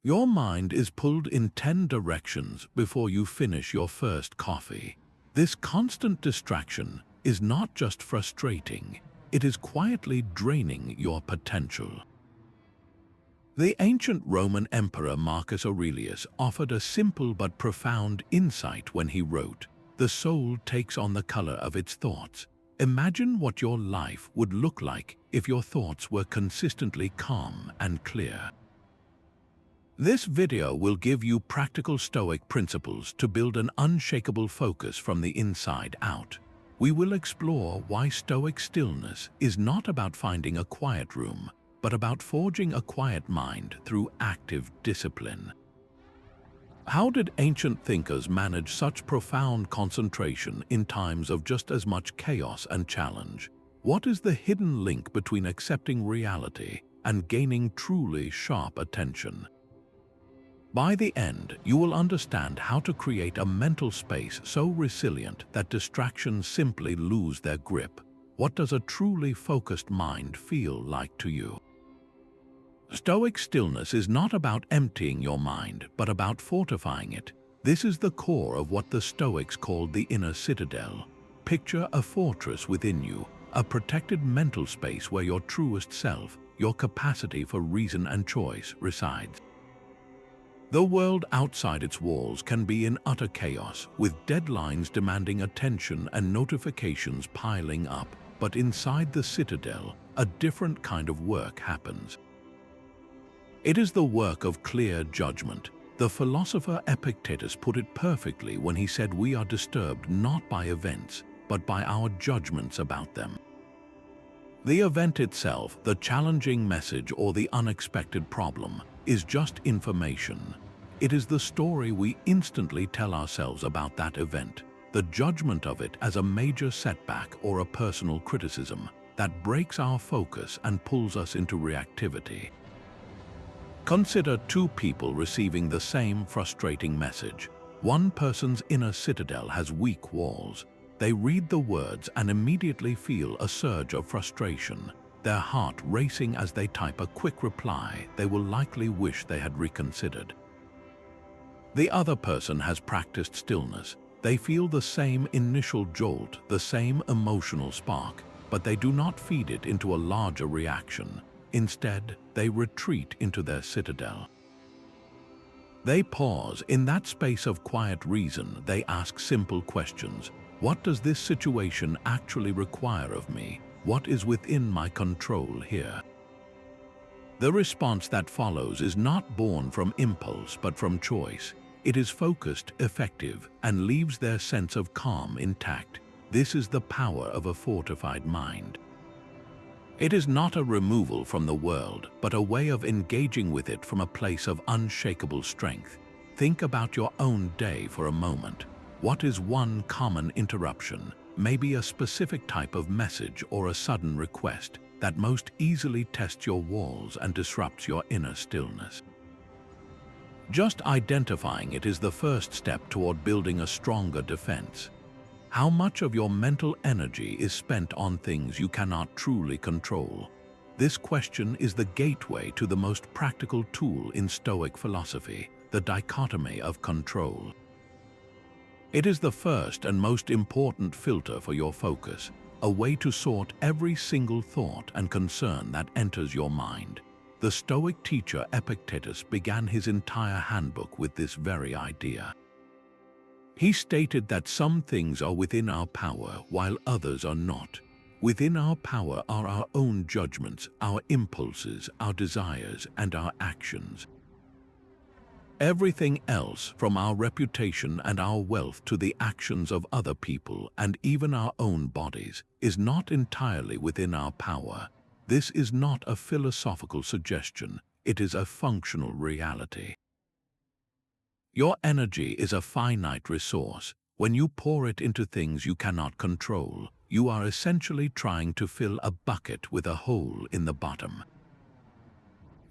Your mind is pulled in 10 directions before you finish your first coffee. This constant distraction is not just frustrating, it is quietly draining your potential. The ancient Roman Emperor Marcus Aurelius offered a simple but profound insight when he wrote, "The soul takes on the color of its thoughts." Imagine what your life would look like if your thoughts were consistently calm and clear. This video will give you practical Stoic principles to build an unshakable focus from the inside out. We will explore why Stoic stillness is not about finding a quiet room, but about forging a quiet mind through active discipline. How did ancient thinkers manage such profound concentration in times of just as much chaos and challenge? What is the hidden link between accepting reality and gaining truly sharp attention? By the end, you will understand how to create a mental space so resilient that distractions simply lose their grip. What does a truly focused mind feel like to you? Stoic stillness is not about emptying your mind, but about fortifying it. This is the core of what the Stoics called the Inner Citadel. Picture a fortress within you, a protected mental space where your truest self, your capacity for reason and choice, resides. The world outside its walls can be in utter chaos, with deadlines demanding attention and notifications piling up. But inside the citadel, a different kind of work happens. It is the work of clear judgment. The philosopher Epictetus put it perfectly when he said we are disturbed not by events, but by our judgments about them. The event itself, the challenging message or the unexpected problem, is just information. It is the story we instantly tell ourselves about that event, the judgment of it as a major setback or a personal criticism that breaks our focus and pulls us into reactivity. Consider two people receiving the same frustrating message. One person's inner citadel has weak walls. They read the words and immediately feel a surge of frustration, their heart racing as they type a quick reply they will likely wish they had reconsidered. The other person has practiced stillness. They feel the same initial jolt, the same emotional spark, but they do not feed it into a larger reaction. Instead, they retreat into their citadel. They pause. In that space of quiet reason, they ask simple questions. What does this situation actually require of me? What is within my control here? The response that follows is not born from impulse but from choice. It is focused, effective, and leaves their sense of calm intact. This is the power of a fortified mind. It is not a removal from the world, but a way of engaging with it from a place of unshakable strength. Think about your own day for a moment. What is one common interruption, maybe a specific type of message or a sudden request, that most easily tests your walls and disrupts your inner stillness? Just identifying it is the first step toward building a stronger defense. How much of your mental energy is spent on things you cannot truly control? This question is the gateway to the most practical tool in Stoic philosophy, the dichotomy of control. It is the first and most important filter for your focus, a way to sort every single thought and concern that enters your mind. The Stoic teacher Epictetus began his entire handbook with this very idea. He stated that some things are within our power while others are not. Within our power are our own judgments, our impulses, our desires, and our actions. Everything else, from our reputation and our wealth to the actions of other people and even our own bodies, is not entirely within our power. This is not a philosophical suggestion, it is a functional reality. Your energy is a finite resource. When you pour it into things you cannot control, you are essentially trying to fill a bucket with a hole in the bottom.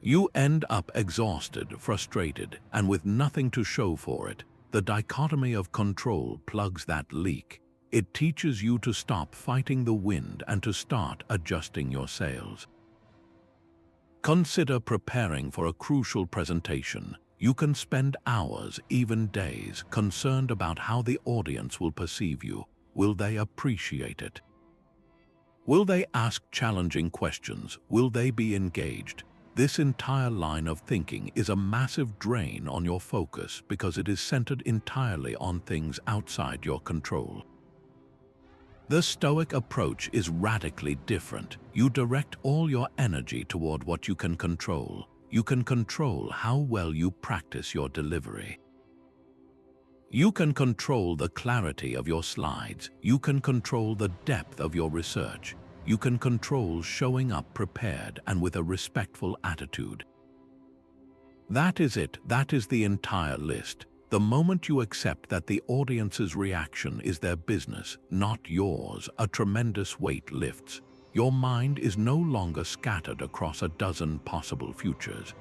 You end up exhausted, frustrated, and with nothing to show for it. The dichotomy of control plugs that leak. It teaches you to stop fighting the wind and to start adjusting your sails. Consider preparing for a crucial presentation. You can spend hours, even days, concerned about how the audience will perceive you. Will they appreciate it? Will they ask challenging questions? Will they be engaged? This entire line of thinking is a massive drain on your focus because it is centered entirely on things outside your control. The Stoic approach is radically different. You direct all your energy toward what you can control. You can control how well you practice your delivery. You can control the clarity of your slides. You can control the depth of your research. You can control showing up prepared and with a respectful attitude. That is it. That is the entire list. The moment you accept that the audience's reaction is their business, not yours, a tremendous weight lifts. Your mind is no longer scattered across a dozen possible futures.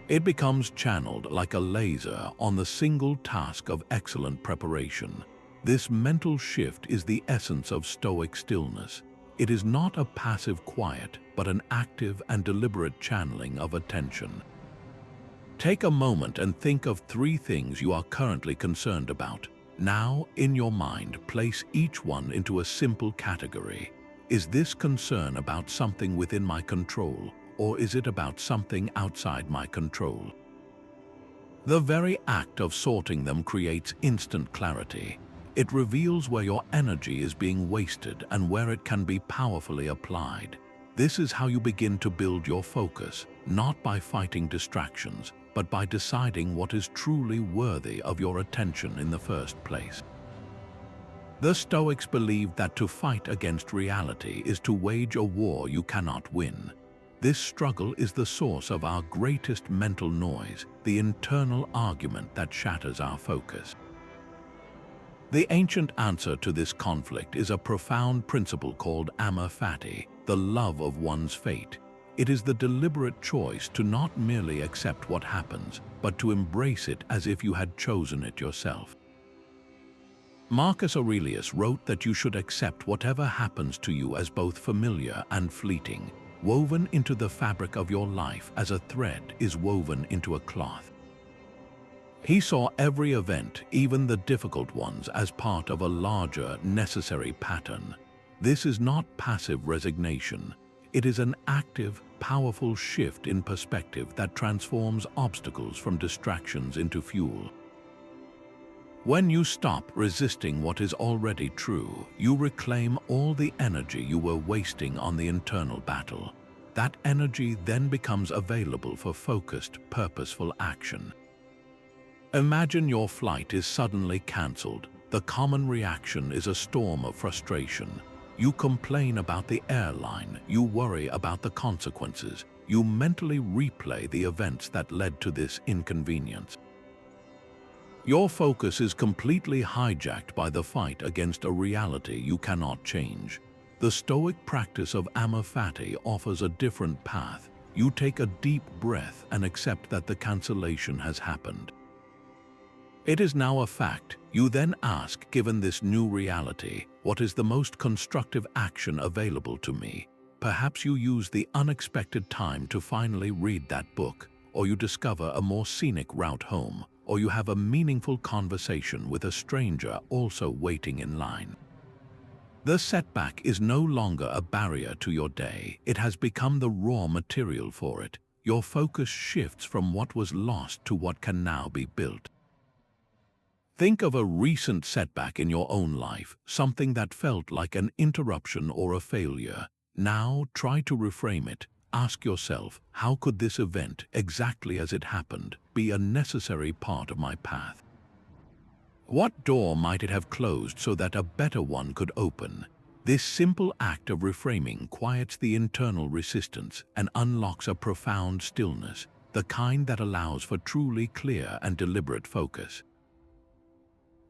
It becomes channeled like a laser on the single task of excellent preparation. This mental shift is the essence of Stoic stillness. It is not a passive quiet, but an active and deliberate channeling of attention. Take a moment and think of 3 things you are currently concerned about. Now, in your mind, place each one into a simple category. Is this concern about something within my control, or is it about something outside my control? The very act of sorting them creates instant clarity. It reveals where your energy is being wasted and where it can be powerfully applied. This is how you begin to build your focus, not by fighting distractions, but by deciding what is truly worthy of your attention in the first place. The Stoics believed that to fight against reality is to wage a war you cannot win. This struggle is the source of our greatest mental noise, the internal argument that shatters our focus. The ancient answer to this conflict is a profound principle called amor fati, the love of one's fate. It is the deliberate choice to not merely accept what happens, but to embrace it as if you had chosen it yourself. Marcus Aurelius wrote that you should accept whatever happens to you as both familiar and fleeting, woven into the fabric of your life as a thread is woven into a cloth. He saw every event, even the difficult ones, as part of a larger, necessary pattern. This is not passive resignation. It is an active, powerful shift in perspective that transforms obstacles from distractions into fuel. When you stop resisting what is already true, you reclaim all the energy you were wasting on the internal battle. That energy then becomes available for focused, purposeful action. Imagine your flight is suddenly cancelled. The common reaction is a storm of frustration. You complain about the airline, you worry about the consequences, you mentally replay the events that led to this inconvenience. Your focus is completely hijacked by the fight against a reality you cannot change. The Stoic practice of amor fati offers a different path. You take a deep breath and accept that the cancellation has happened. It is now a fact. You then ask, given this new reality, what is the most constructive action available to me? Perhaps you use the unexpected time to finally read that book, or you discover a more scenic route home, or you have a meaningful conversation with a stranger also waiting in line. The setback is no longer a barrier to your day. It has become the raw material for it. Your focus shifts from what was lost to what can now be built. Think of a recent setback in your own life, something that felt like an interruption or a failure. Now try to reframe it. Ask yourself, how could this event, exactly as it happened, be a necessary part of my path? What door might it have closed so that a better one could open? This simple act of reframing quiets the internal resistance and unlocks a profound stillness, the kind that allows for truly clear and deliberate focus.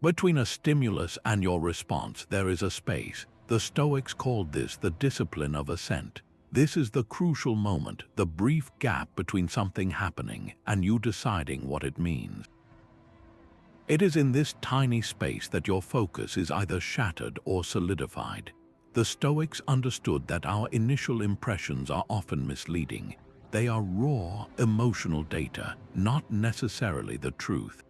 Between a stimulus and your response, there is a space. The Stoics called this the discipline of assent. This is the crucial moment, the brief gap between something happening and you deciding what it means. It is in this tiny space that your focus is either shattered or solidified. The Stoics understood that our initial impressions are often misleading. They are raw, emotional data, not necessarily the truth.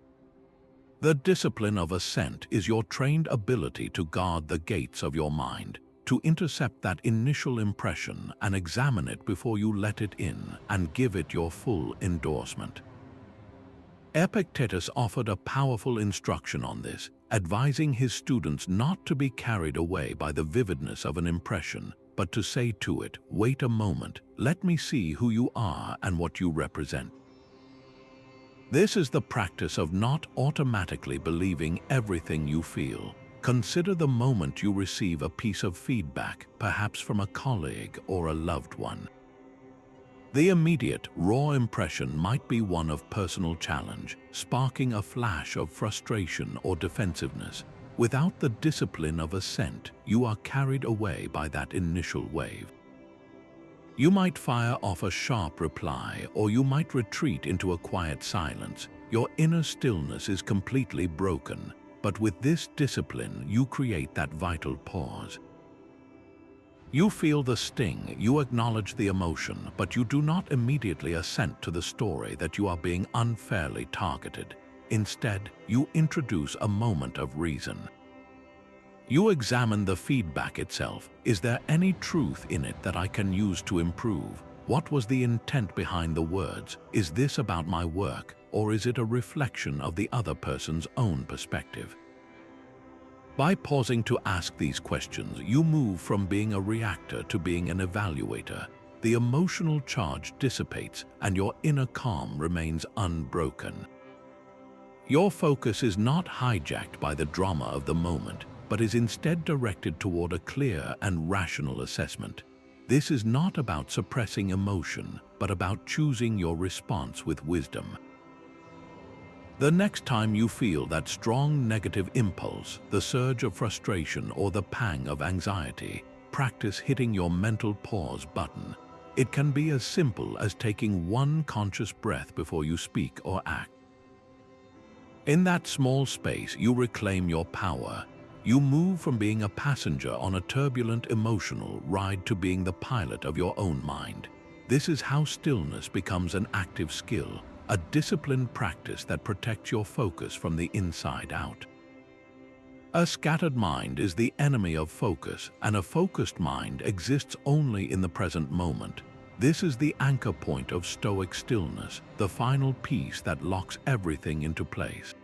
The discipline of assent is your trained ability to guard the gates of your mind, to intercept that initial impression and examine it before you let it in and give it your full endorsement. Epictetus offered a powerful instruction on this, advising his students not to be carried away by the vividness of an impression, but to say to it, "Wait a moment, let me see who you are and what you represent." This is the practice of not automatically believing everything you feel. Consider the moment you receive a piece of feedback, perhaps from a colleague or a loved one. The immediate, raw impression might be one of personal challenge, sparking a flash of frustration or defensiveness. Without the discipline of assent, you are carried away by that initial wave. You might fire off a sharp reply, or you might retreat into a quiet silence. Your inner stillness is completely broken, but with this discipline, you create that vital pause. You feel the sting, you acknowledge the emotion, but you do not immediately assent to the story that you are being unfairly targeted. Instead, you introduce a moment of reason. You examine the feedback itself. Is there any truth in it that I can use to improve? What was the intent behind the words? Is this about my work, or is it a reflection of the other person's own perspective? By pausing to ask these questions, you move from being a reactor to being an evaluator. The emotional charge dissipates and your inner calm remains unbroken. Your focus is not hijacked by the drama of the moment, but is instead directed toward a clear and rational assessment. This is not about suppressing emotion, but about choosing your response with wisdom. The next time you feel that strong negative impulse, the surge of frustration or the pang of anxiety, practice hitting your mental pause button. It can be as simple as taking one conscious breath before you speak or act. In that small space, you reclaim your power. You move from being a passenger on a turbulent emotional ride to being the pilot of your own mind. This is how stillness becomes an active skill, a disciplined practice that protects your focus from the inside out. A scattered mind is the enemy of focus, and a focused mind exists only in the present moment. This is the anchor point of Stoic stillness, the final piece that locks everything into place.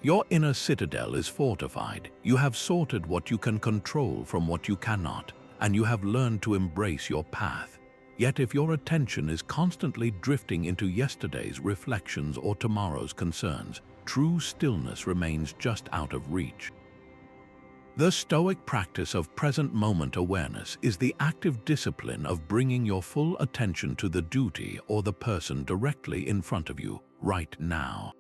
Your inner citadel is fortified. You have sorted what you can control from what you cannot, and you have learned to embrace your path. Yet if your attention is constantly drifting into yesterday's reflections or tomorrow's concerns, true stillness remains just out of reach. The Stoic practice of present moment awareness is the active discipline of bringing your full attention to the duty or the person directly in front of you, right now.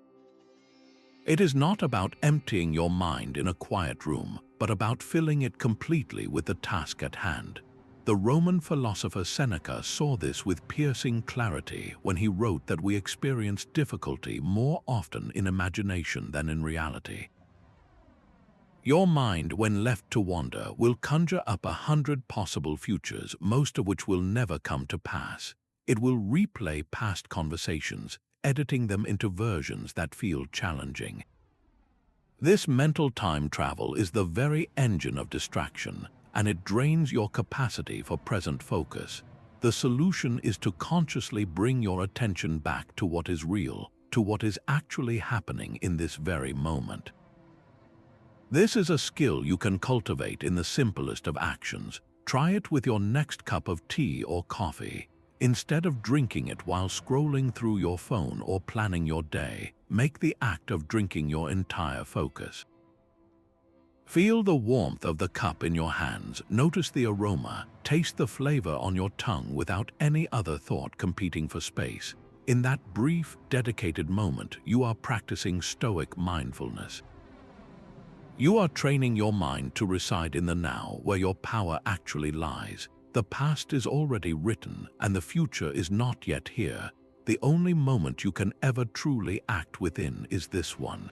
It is not about emptying your mind in a quiet room, but about filling it completely with the task at hand. The Roman philosopher Seneca saw this with piercing clarity when he wrote that we experience difficulty more often in imagination than in reality. Your mind, when left to wander, will conjure up 100 possible futures, most of which will never come to pass. It will replay past conversations, editing them into versions that feel challenging. This mental time travel is the very engine of distraction, and it drains your capacity for present focus. The solution is to consciously bring your attention back to what is real, to what is actually happening in this very moment. This is a skill you can cultivate in the simplest of actions. Try it with your next cup of tea or coffee. Instead of drinking it while scrolling through your phone or planning your day, make the act of drinking your entire focus. Feel the warmth of the cup in your hands, notice the aroma, taste the flavor on your tongue without any other thought competing for space. In that brief, dedicated moment, you are practicing Stoic mindfulness. You are training your mind to reside in the now, where your power actually lies. The past is already written, and the future is not yet here. The only moment you can ever truly act within is this one.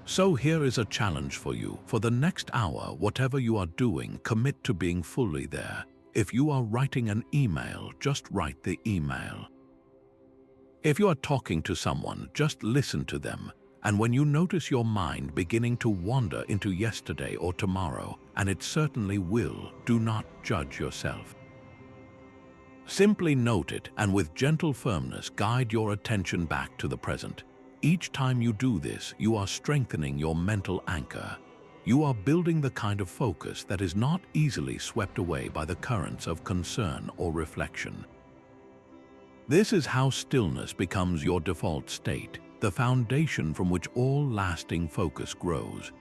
So here is a challenge for you. For the next hour, whatever you are doing, commit to being fully there. If you are writing an email, just write the email. If you are talking to someone, just listen to them. And when you notice your mind beginning to wander into yesterday or tomorrow, and it certainly will, do not judge yourself. Simply note it and with gentle firmness guide your attention back to the present. Each time you do this, you are strengthening your mental anchor. You are building the kind of focus that is not easily swept away by the currents of concern or reflection. This is how stillness becomes your default state, the foundation from which all lasting focus grows.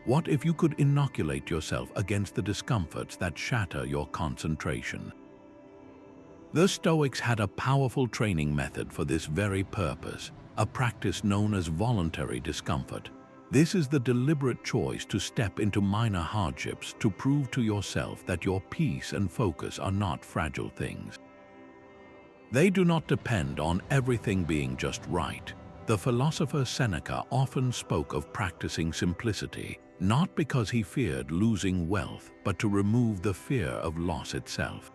What if you could inoculate yourself against the discomforts that shatter your concentration? The Stoics had a powerful training method for this very purpose, a practice known as voluntary discomfort. This is the deliberate choice to step into minor hardships to prove to yourself that your peace and focus are not fragile things. They do not depend on everything being just right. The philosopher Seneca often spoke of practicing simplicity, not because he feared losing wealth, but to remove the fear of loss itself.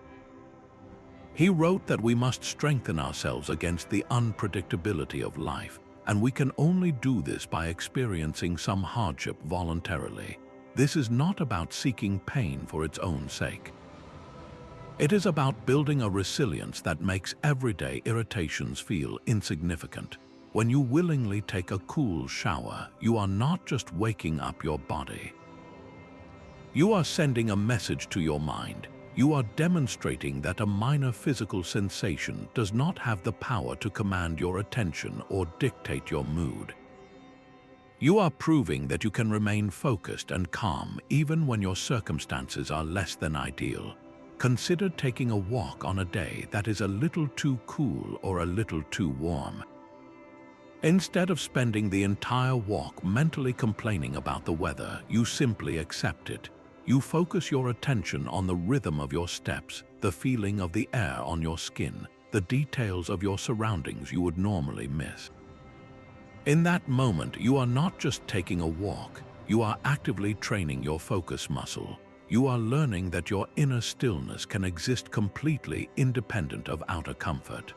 He wrote that we must strengthen ourselves against the unpredictability of life, and we can only do this by experiencing some hardship voluntarily. This is not about seeking pain for its own sake. It is about building a resilience that makes everyday irritations feel insignificant. When you willingly take a cool shower, you are not just waking up your body. You are sending a message to your mind. You are demonstrating that a minor physical sensation does not have the power to command your attention or dictate your mood. You are proving that you can remain focused and calm even when your circumstances are less than ideal. Consider taking a walk on a day that is a little too cool or a little too warm. Instead of spending the entire walk mentally complaining about the weather, you simply accept it. You focus your attention on the rhythm of your steps, the feeling of the air on your skin, the details of your surroundings you would normally miss. In that moment, you are not just taking a walk, you are actively training your focus muscle. You are learning that your inner stillness can exist completely independent of outer comfort.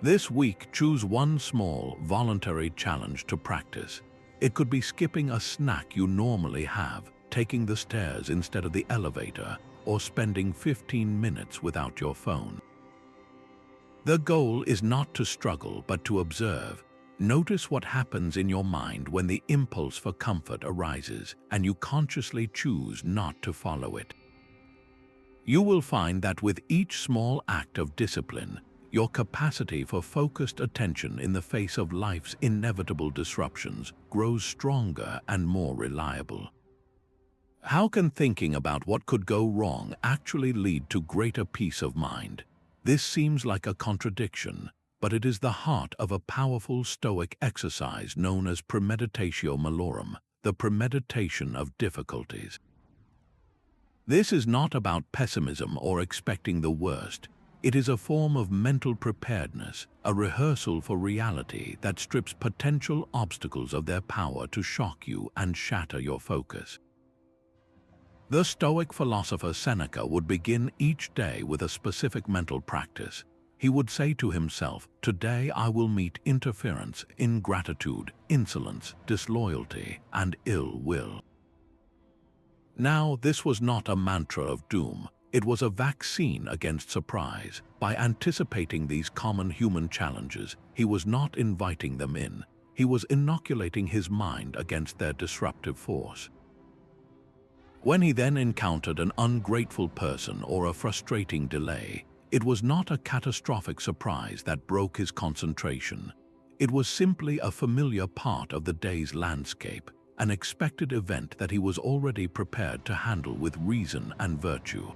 This week, choose one small, voluntary challenge to practice. It could be skipping a snack you normally have, taking the stairs instead of the elevator, or spending 15 minutes without your phone. The goal is not to struggle, but to observe. Notice what happens in your mind when the impulse for comfort arises, and you consciously choose not to follow it. You will find that with each small act of discipline, your capacity for focused attention in the face of life's inevitable disruptions grows stronger and more reliable. How can thinking about what could go wrong actually lead to greater peace of mind? This seems like a contradiction, but it is the heart of a powerful Stoic exercise known as premeditatio malorum, the premeditation of difficulties. This is not about pessimism or expecting the worst. It is a form of mental preparedness, a rehearsal for reality that strips potential obstacles of their power to shock you and shatter your focus. The Stoic philosopher Seneca would begin each day with a specific mental practice. He would say to himself, "Today I will meet interference, ingratitude, insolence, disloyalty, and ill will." Now, this was not a mantra of doom. It was a vaccine against surprise. By anticipating these common human challenges, he was not inviting them in. He was inoculating his mind against their disruptive force. When he then encountered an ungrateful person or a frustrating delay, it was not a catastrophic surprise that broke his concentration. It was simply a familiar part of the day's landscape, an expected event that he was already prepared to handle with reason and virtue.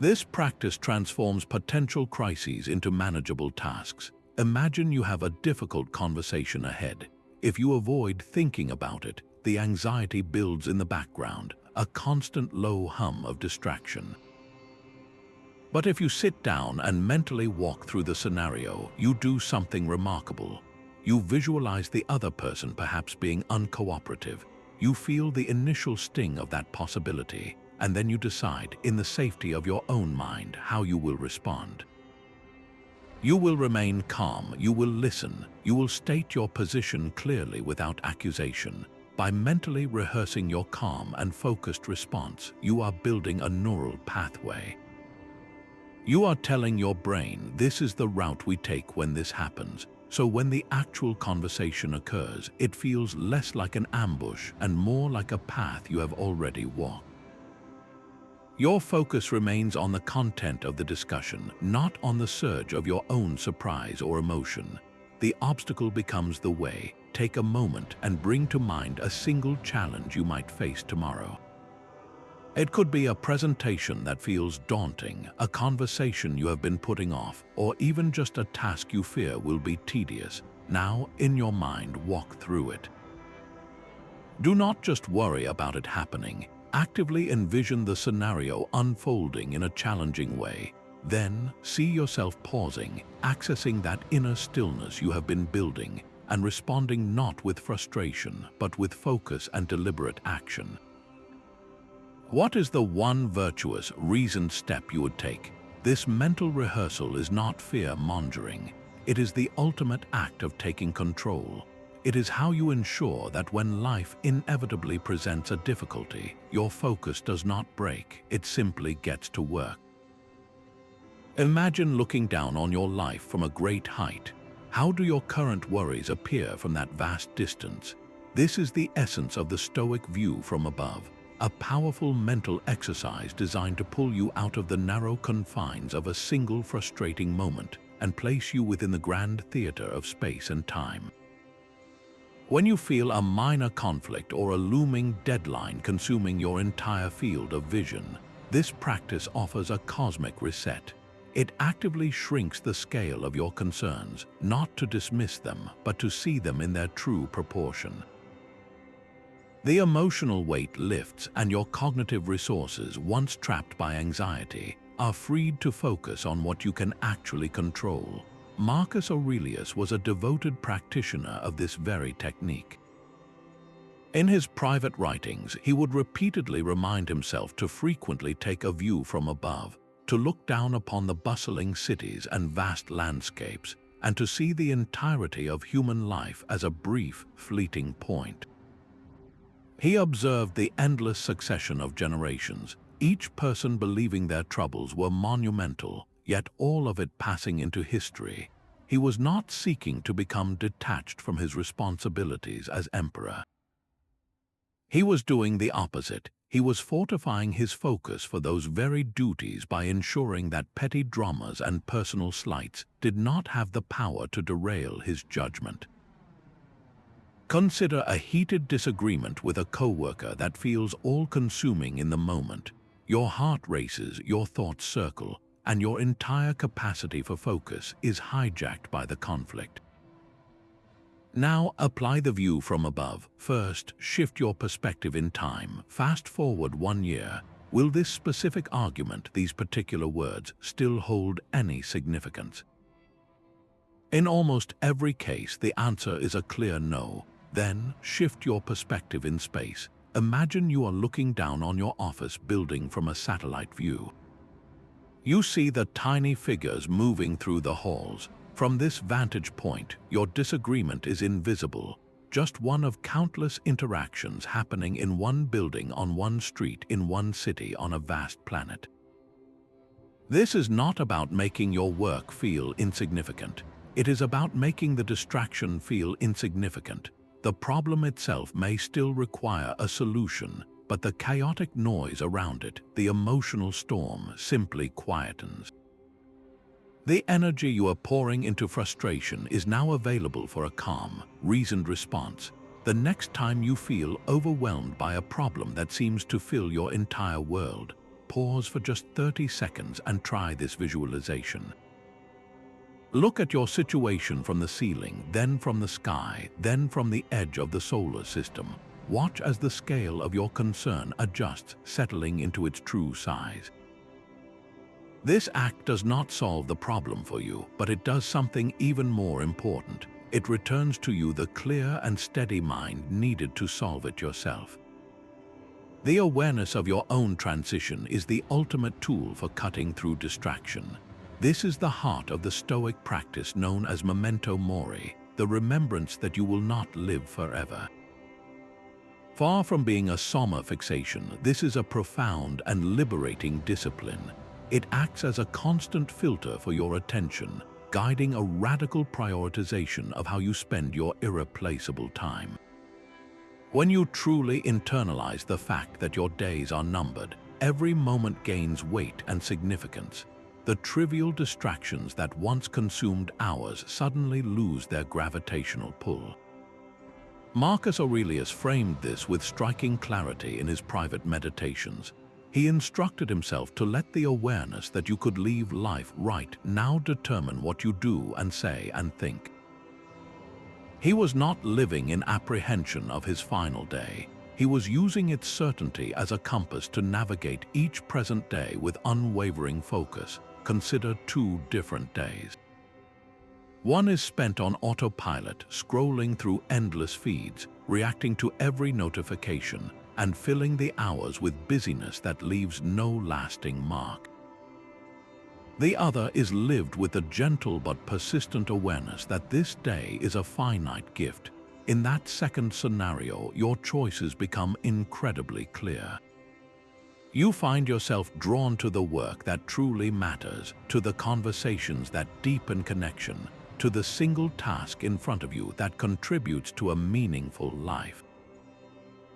This practice transforms potential crises into manageable tasks. Imagine you have a difficult conversation ahead. If you avoid thinking about it, the anxiety builds in the background, a constant low hum of distraction. But if you sit down and mentally walk through the scenario, you do something remarkable. You visualize the other person perhaps being uncooperative. You feel the initial sting of that possibility, and then you decide, in the safety of your own mind, how you will respond. You will remain calm, you will listen, you will state your position clearly without accusation. By mentally rehearsing your calm and focused response, you are building a neural pathway. You are telling your brain, this is the route we take when this happens, so when the actual conversation occurs, it feels less like an ambush and more like a path you have already walked. Your focus remains on the content of the discussion, not on the surge of your own surprise or emotion. The obstacle becomes the way. Take a moment and bring to mind a single challenge you might face tomorrow. It could be a presentation that feels daunting, a conversation you have been putting off, or even just a task you fear will be tedious. Now, in your mind, walk through it. Do not just worry about it happening. Actively envision the scenario unfolding in a challenging way. Then, see yourself pausing, accessing that inner stillness you have been building, and responding not with frustration, but with focus and deliberate action. What is the one virtuous, reasoned step you would take? This mental rehearsal is not fear-mongering. It is the ultimate act of taking control. It is how you ensure that when life inevitably presents a difficulty, your focus does not break, it simply gets to work. Imagine looking down on your life from a great height. How do your current worries appear from that vast distance? This is the essence of the Stoic view from above, a powerful mental exercise designed to pull you out of the narrow confines of a single frustrating moment and place you within the grand theater of space and time. When you feel a minor conflict or a looming deadline consuming your entire field of vision, this practice offers a cosmic reset. It actively shrinks the scale of your concerns, not to dismiss them, but to see them in their true proportion. The emotional weight lifts and your cognitive resources, once trapped by anxiety, are freed to focus on what you can actually control. Marcus Aurelius was a devoted practitioner of this very technique. In his private writings, he would repeatedly remind himself to frequently take a view from above, to look down upon the bustling cities and vast landscapes, and to see the entirety of human life as a brief, fleeting point. He observed the endless succession of generations, each person believing their troubles were monumental, yet all of it passing into history. He was not seeking to become detached from his responsibilities as emperor. He was doing the opposite. He was fortifying his focus for those very duties by ensuring that petty dramas and personal slights did not have the power to derail his judgment. Consider a heated disagreement with a coworker that feels all-consuming in the moment. Your heart races, your thoughts circle, and your entire capacity for focus is hijacked by the conflict. Now apply the view from above. First, shift your perspective in time. Fast forward 1 year. Will this specific argument, these particular words, still hold any significance? In almost every case, the answer is a clear no. Then, shift your perspective in space. Imagine you are looking down on your office building from a satellite view. You see the tiny figures moving through the halls. From this vantage point, your disagreement is invisible, just one of countless interactions happening in one building on one street in one city on a vast planet. This is not about making your work feel insignificant. It is about making the distraction feel insignificant. The problem itself may still require a solution, but the chaotic noise around it, the emotional storm, simply quietens. The energy you are pouring into frustration is now available for a calm, reasoned response. The next time you feel overwhelmed by a problem that seems to fill your entire world, pause for just 30 seconds and try this visualization. Look at your situation from the ceiling, then from the sky, then from the edge of the solar system. Watch as the scale of your concern adjusts, settling into its true size. This act does not solve the problem for you, but it does something even more important. It returns to you the clear and steady mind needed to solve it yourself. The awareness of your own transition is the ultimate tool for cutting through distraction. This is the heart of the Stoic practice known as memento mori, the remembrance that you will not live forever. Far from being a soma fixation, this is a profound and liberating discipline. It acts as a constant filter for your attention, guiding a radical prioritization of how you spend your irreplaceable time. When you truly internalize the fact that your days are numbered, every moment gains weight and significance. The trivial distractions that once consumed hours suddenly lose their gravitational pull. Marcus Aurelius framed this with striking clarity in his private meditations. He instructed himself to let the awareness that you could leave life right now determine what you do and say and think. He was not living in apprehension of his final day. He was using its certainty as a compass to navigate each present day with unwavering focus. Consider 2 different days. One is spent on autopilot, scrolling through endless feeds, reacting to every notification, and filling the hours with busyness that leaves no lasting mark. The other is lived with a gentle but persistent awareness that this day is a finite gift. In that second scenario, your choices become incredibly clear. You find yourself drawn to the work that truly matters, to the conversations that deepen connection, to the single task in front of you that contributes to a meaningful life.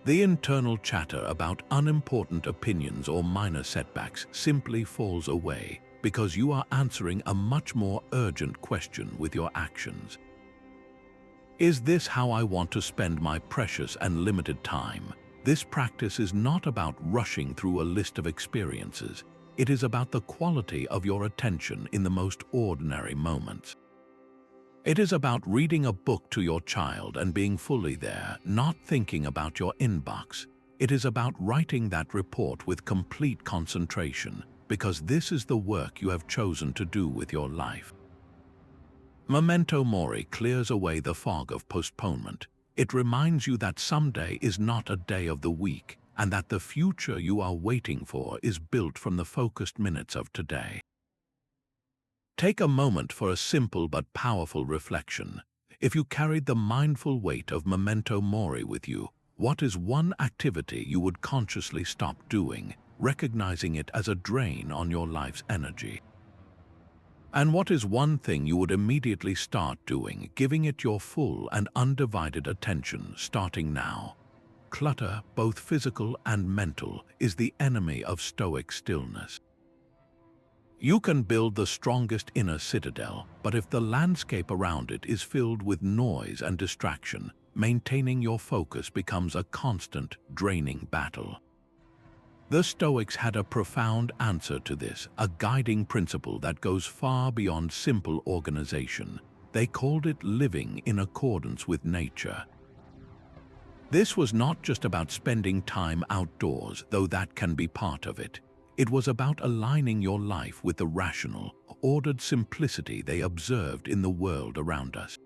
The internal chatter about unimportant opinions or minor setbacks simply falls away because you are answering a much more urgent question with your actions. Is this how I want to spend my precious and limited time? This practice is not about rushing through a list of experiences. It is about the quality of your attention in the most ordinary moments. It is about reading a book to your child and being fully there, not thinking about your inbox. It is about writing that report with complete concentration, because this is the work you have chosen to do with your life. Memento mori clears away the fog of postponement. It reminds you that someday is not a day of the week, and that the future you are waiting for is built from the focused minutes of today. Take a moment for a simple but powerful reflection. If you carried the mindful weight of memento mori with you, what is one activity you would consciously stop doing, recognizing it as a drain on your life's energy? And what is one thing you would immediately start doing, giving it your full and undivided attention starting now? Clutter, both physical and mental, is the enemy of Stoic stillness. You can build the strongest inner citadel, but if the landscape around it is filled with noise and distraction, maintaining your focus becomes a constant, draining battle. The Stoics had a profound answer to this, a guiding principle that goes far beyond simple organization. They called it living in accordance with nature. This was not just about spending time outdoors, though that can be part of it. It was about aligning your life with the rational, ordered simplicity they observed in the world around us.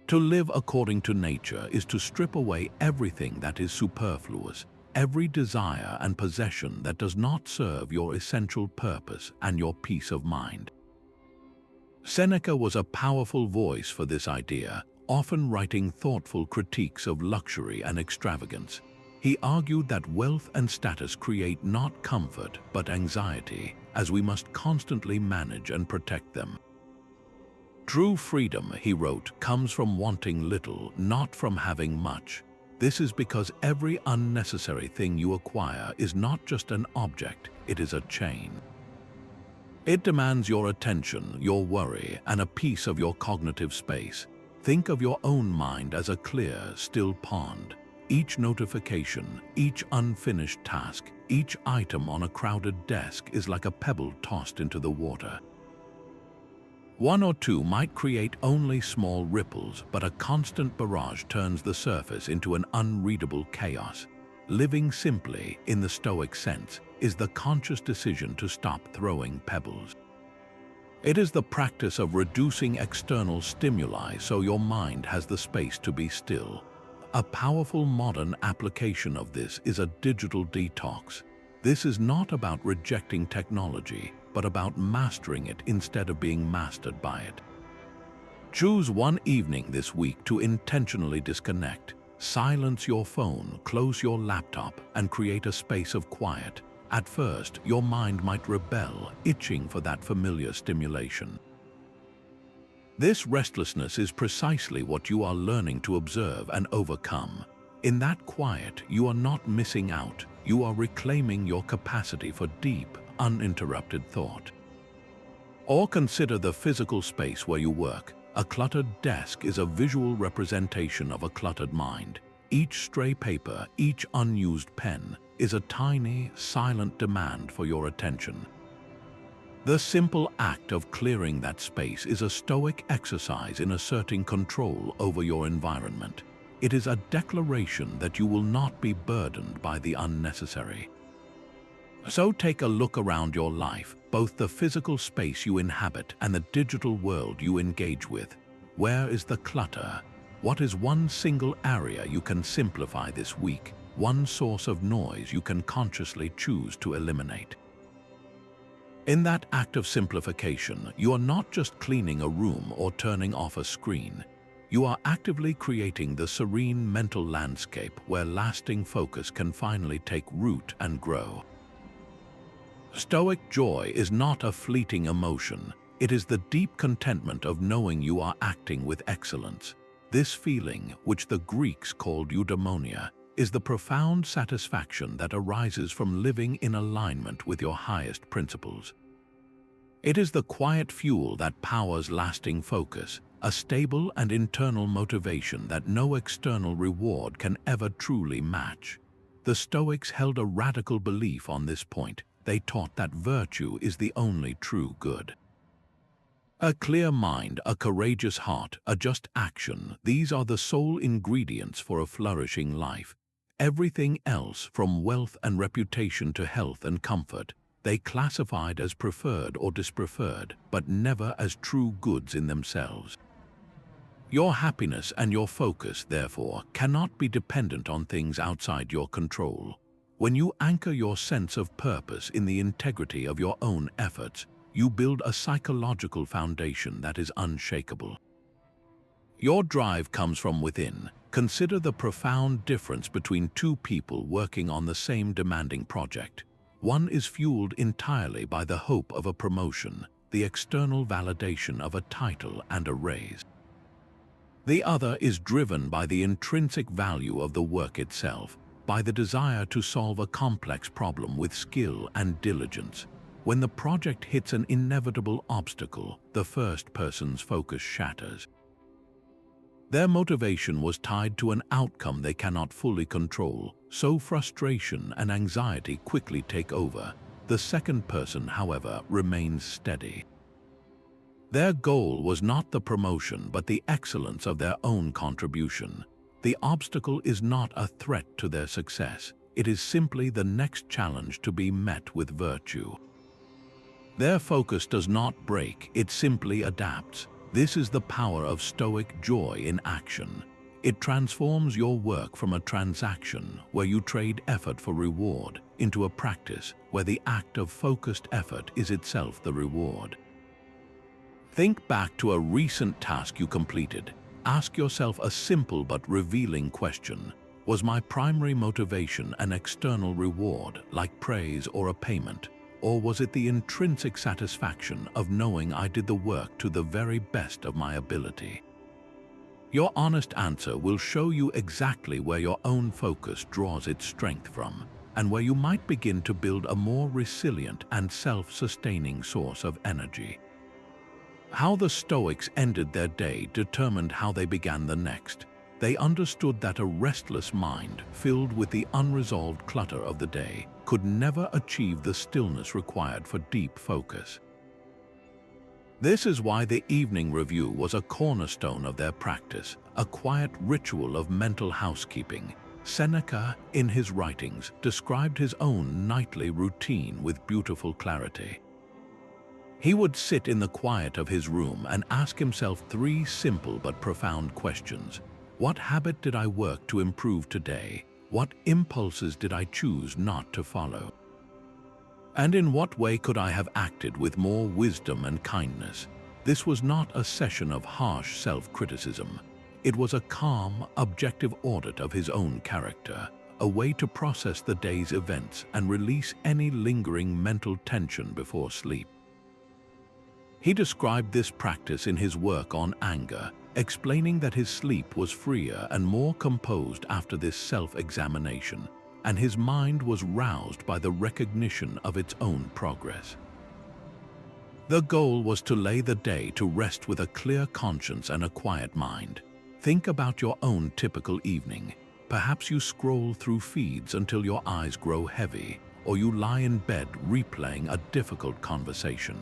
To live according to nature is to strip away everything that is superfluous, every desire and possession that does not serve your essential purpose and your peace of mind. Seneca was a powerful voice for this idea, often writing thoughtful critiques of luxury and extravagance. He argued that wealth and status create not comfort but anxiety, as we must constantly manage and protect them. True freedom, he wrote, comes from wanting little, not from having much. This is because every unnecessary thing you acquire is not just an object, it is a chain. It demands your attention, your worry, and a piece of your cognitive space. Think of your own mind as a clear, still pond. Each notification, each unfinished task, each item on a crowded desk is like a pebble tossed into the water. One or two might create only small ripples, but a constant barrage turns the surface into an unreadable chaos. Living simply, in the Stoic sense, is the conscious decision to stop throwing pebbles. It is the practice of reducing external stimuli so your mind has the space to be still. A powerful modern application of this is a digital detox. This is not about rejecting technology, but about mastering it instead of being mastered by it. Choose one evening this week to intentionally disconnect. Silence your phone, close your laptop, and create a space of quiet. At first, your mind might rebel, itching for that familiar stimulation. This restlessness is precisely what you are learning to observe and overcome. In that quiet, you are not missing out. You are reclaiming your capacity for deep, uninterrupted thought. Or consider the physical space where you work. A cluttered desk is a visual representation of a cluttered mind. Each stray paper, each unused pen, is a tiny, silent demand for your attention. The simple act of clearing that space is a Stoic exercise in asserting control over your environment. It is a declaration that you will not be burdened by the unnecessary. So take a look around your life, both the physical space you inhabit and the digital world you engage with. Where is the clutter? What is one single area you can simplify this week? One source of noise you can consciously choose to eliminate? In that act of simplification, you are not just cleaning a room or turning off a screen. You are actively creating the serene mental landscape where lasting focus can finally take root and grow. Stoic joy is not a fleeting emotion. It is the deep contentment of knowing you are acting with excellence. This feeling, which the Greeks called eudaimonia, is the profound satisfaction that arises from living in alignment with your highest principles. It is the quiet fuel that powers lasting focus, a stable and internal motivation that no external reward can ever truly match. The Stoics held a radical belief on this point. They taught that virtue is the only true good. A clear mind, a courageous heart, a just action, these are the sole ingredients for a flourishing life. Everything else, from wealth and reputation to health and comfort, they classified as preferred or dispreferred, but never as true goods in themselves. Your happiness and your focus, therefore, cannot be dependent on things outside your control. When you anchor your sense of purpose in the integrity of your own efforts, you build a psychological foundation that is unshakable. Your drive comes from within. Consider the profound difference between two people working on the same demanding project. One is fueled entirely by the hope of a promotion, the external validation of a title and a raise. The other is driven by the intrinsic value of the work itself, by the desire to solve a complex problem with skill and diligence. When the project hits an inevitable obstacle, the first person's focus shatters. Their motivation was tied to an outcome they cannot fully control, so frustration and anxiety quickly take over. The second person, however, remains steady. Their goal was not the promotion, but the excellence of their own contribution. The obstacle is not a threat to their success. It is simply the next challenge to be met with virtue. Their focus does not break, it simply adapts. This is the power of Stoic joy in action. It transforms your work from a transaction where you trade effort for reward into a practice where the act of focused effort is itself the reward. Think back to a recent task you completed. Ask yourself a simple but revealing question. Was my primary motivation an external reward, like praise or a payment? Or was it the intrinsic satisfaction of knowing I did the work to the very best of my ability? Your honest answer will show you exactly where your own focus draws its strength from, and where you might begin to build a more resilient and self-sustaining source of energy. How the Stoics ended their day determined how they began the next. They understood that a restless mind, filled with the unresolved clutter of the day, could never achieve the stillness required for deep focus. This is why the evening review was a cornerstone of their practice, a quiet ritual of mental housekeeping. Seneca, in his writings, described his own nightly routine with beautiful clarity. He would sit in the quiet of his room and ask himself three simple but profound questions. What habit did I work to improve today? What impulses did I choose not to follow? And in what way could I have acted with more wisdom and kindness? This was not a session of harsh self-criticism. It was a calm, objective audit of his own character, a way to process the day's events and release any lingering mental tension before sleep. He described this practice in his work on anger, explaining that his sleep was freer and more composed after this self-examination, and his mind was roused by the recognition of its own progress. The goal was to lay the day to rest with a clear conscience and a quiet mind. Think about your own typical evening. Perhaps you scroll through feeds until your eyes grow heavy, or you lie in bed replaying a difficult conversation.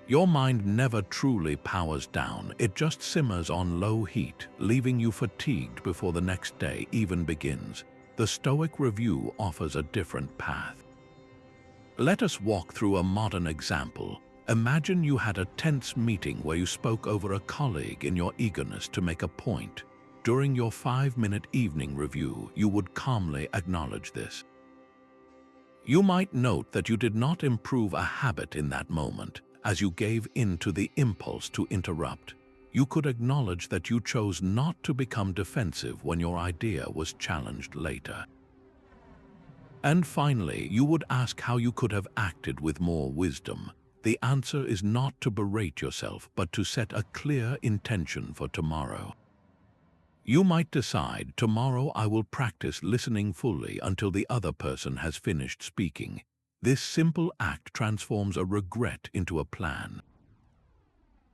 Your mind never truly powers down, it just simmers on low heat, leaving you fatigued before the next day even begins. The Stoic review offers a different path. Let us walk through a modern example. Imagine you had a tense meeting where you spoke over a colleague in your eagerness to make a point. During your 5-minute evening review, you would calmly acknowledge this. You might note that you did not improve a habit in that moment, as you gave in to the impulse to interrupt. You could acknowledge that you chose not to become defensive when your idea was challenged later. And finally, you would ask how you could have acted with more wisdom. The answer is not to berate yourself, but to set a clear intention for tomorrow. You might decide, tomorrow I will practice listening fully until the other person has finished speaking. This simple act transforms a regret into a plan.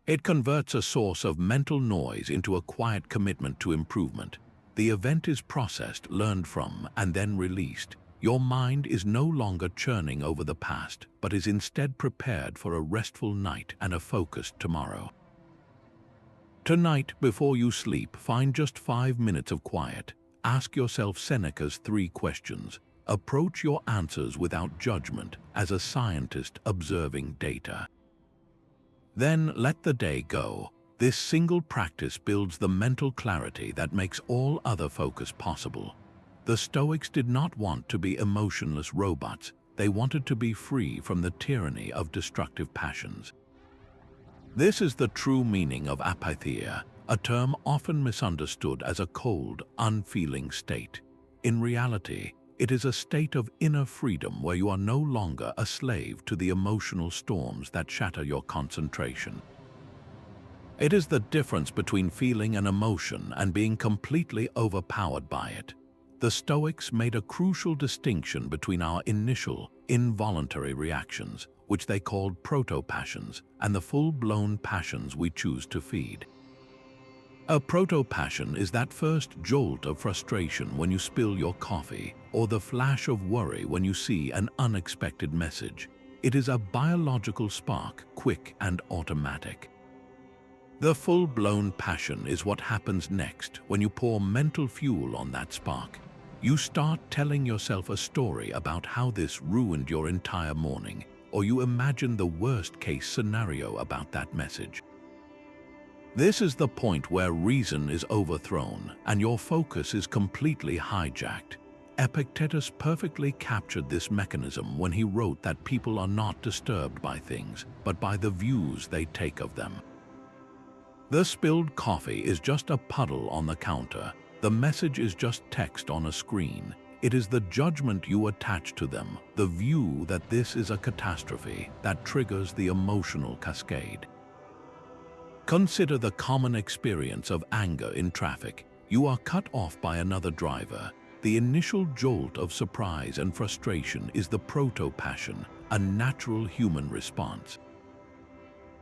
It converts a source of mental noise into a quiet commitment to improvement. The event is processed, learned from, and then released. Your mind is no longer churning over the past, but is instead prepared for a restful night and a focused tomorrow. Tonight, before you sleep, find just 5 minutes of quiet. Ask yourself Seneca's 3 questions. Approach your answers without judgment, as a scientist observing data. Then let the day go. This single practice builds the mental clarity that makes all other focus possible. The Stoics did not want to be emotionless robots. They wanted to be free from the tyranny of destructive passions. This is the true meaning of apatheia, a term often misunderstood as a cold, unfeeling state. In reality, it is a state of inner freedom where you are no longer a slave to the emotional storms that shatter your concentration. It is the difference between feeling an emotion and being completely overpowered by it. The Stoics made a crucial distinction between our initial, involuntary reactions, which they called proto-passions, and the full-blown passions we choose to feed. A proto-passion is that first jolt of frustration when you spill your coffee, or the flash of worry when you see an unexpected message. It is a biological spark, quick and automatic. The full-blown passion is what happens next when you pour mental fuel on that spark. You start telling yourself a story about how this ruined your entire morning, or you imagine the worst-case scenario about that message. This is the point where reason is overthrown and your focus is completely hijacked. Epictetus perfectly captured this mechanism when he wrote that people are not disturbed by things, but by the views they take of them. The spilled coffee is just a puddle on the counter. The message is just text on a screen. It is the judgment you attach to them, the view that this is a catastrophe, that triggers the emotional cascade. Consider the common experience of anger in traffic. You are cut off by another driver. The initial jolt of surprise and frustration is the proto-passion, a natural human response.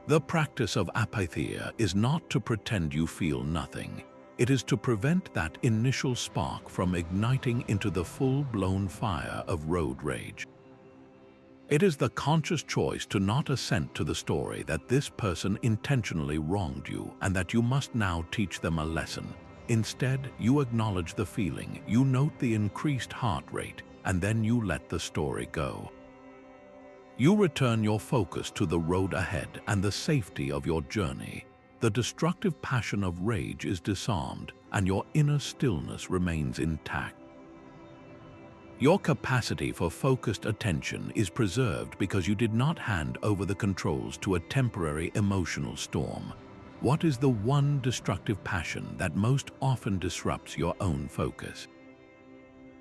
The practice of apatheia is not to pretend you feel nothing. It is to prevent that initial spark from igniting into the full-blown fire of road rage. It is the conscious choice to not assent to the story that this person intentionally wronged you and that you must now teach them a lesson. Instead, you acknowledge the feeling, you note the increased heart rate, and then you let the story go. You return your focus to the road ahead and the safety of your journey. the destructive passion of rage is disarmed and your inner stillness remains intact. Your capacity for focused attention is preserved because you did not hand over the controls to a temporary emotional storm. What is the one destructive passion that most often disrupts your own focus?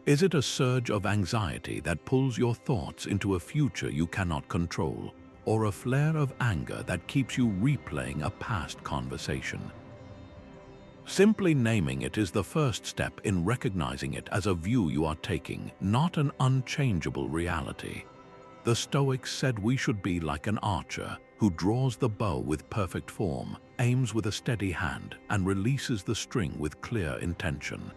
Is it a surge of anxiety that pulls your thoughts into a future you cannot control, or a flare of anger that keeps you replaying a past conversation? Simply naming it is the first step in recognizing it as a view you are taking, not an unchangeable reality. The Stoics said we should be like an archer who draws the bow with perfect form, aims with a steady hand, and releases the string with clear intention.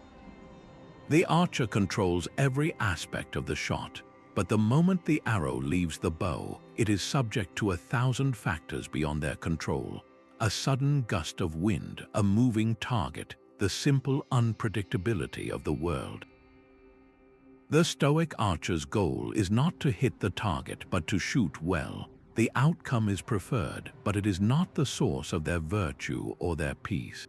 The archer controls every aspect of the shot, but the moment the arrow leaves the bow, it is subject to 1,000 factors beyond their control. A sudden gust of wind, a moving target, the simple unpredictability of the world. The Stoic archer's goal is not to hit the target, but to shoot well. The outcome is preferred, but it is not the source of their virtue or their peace.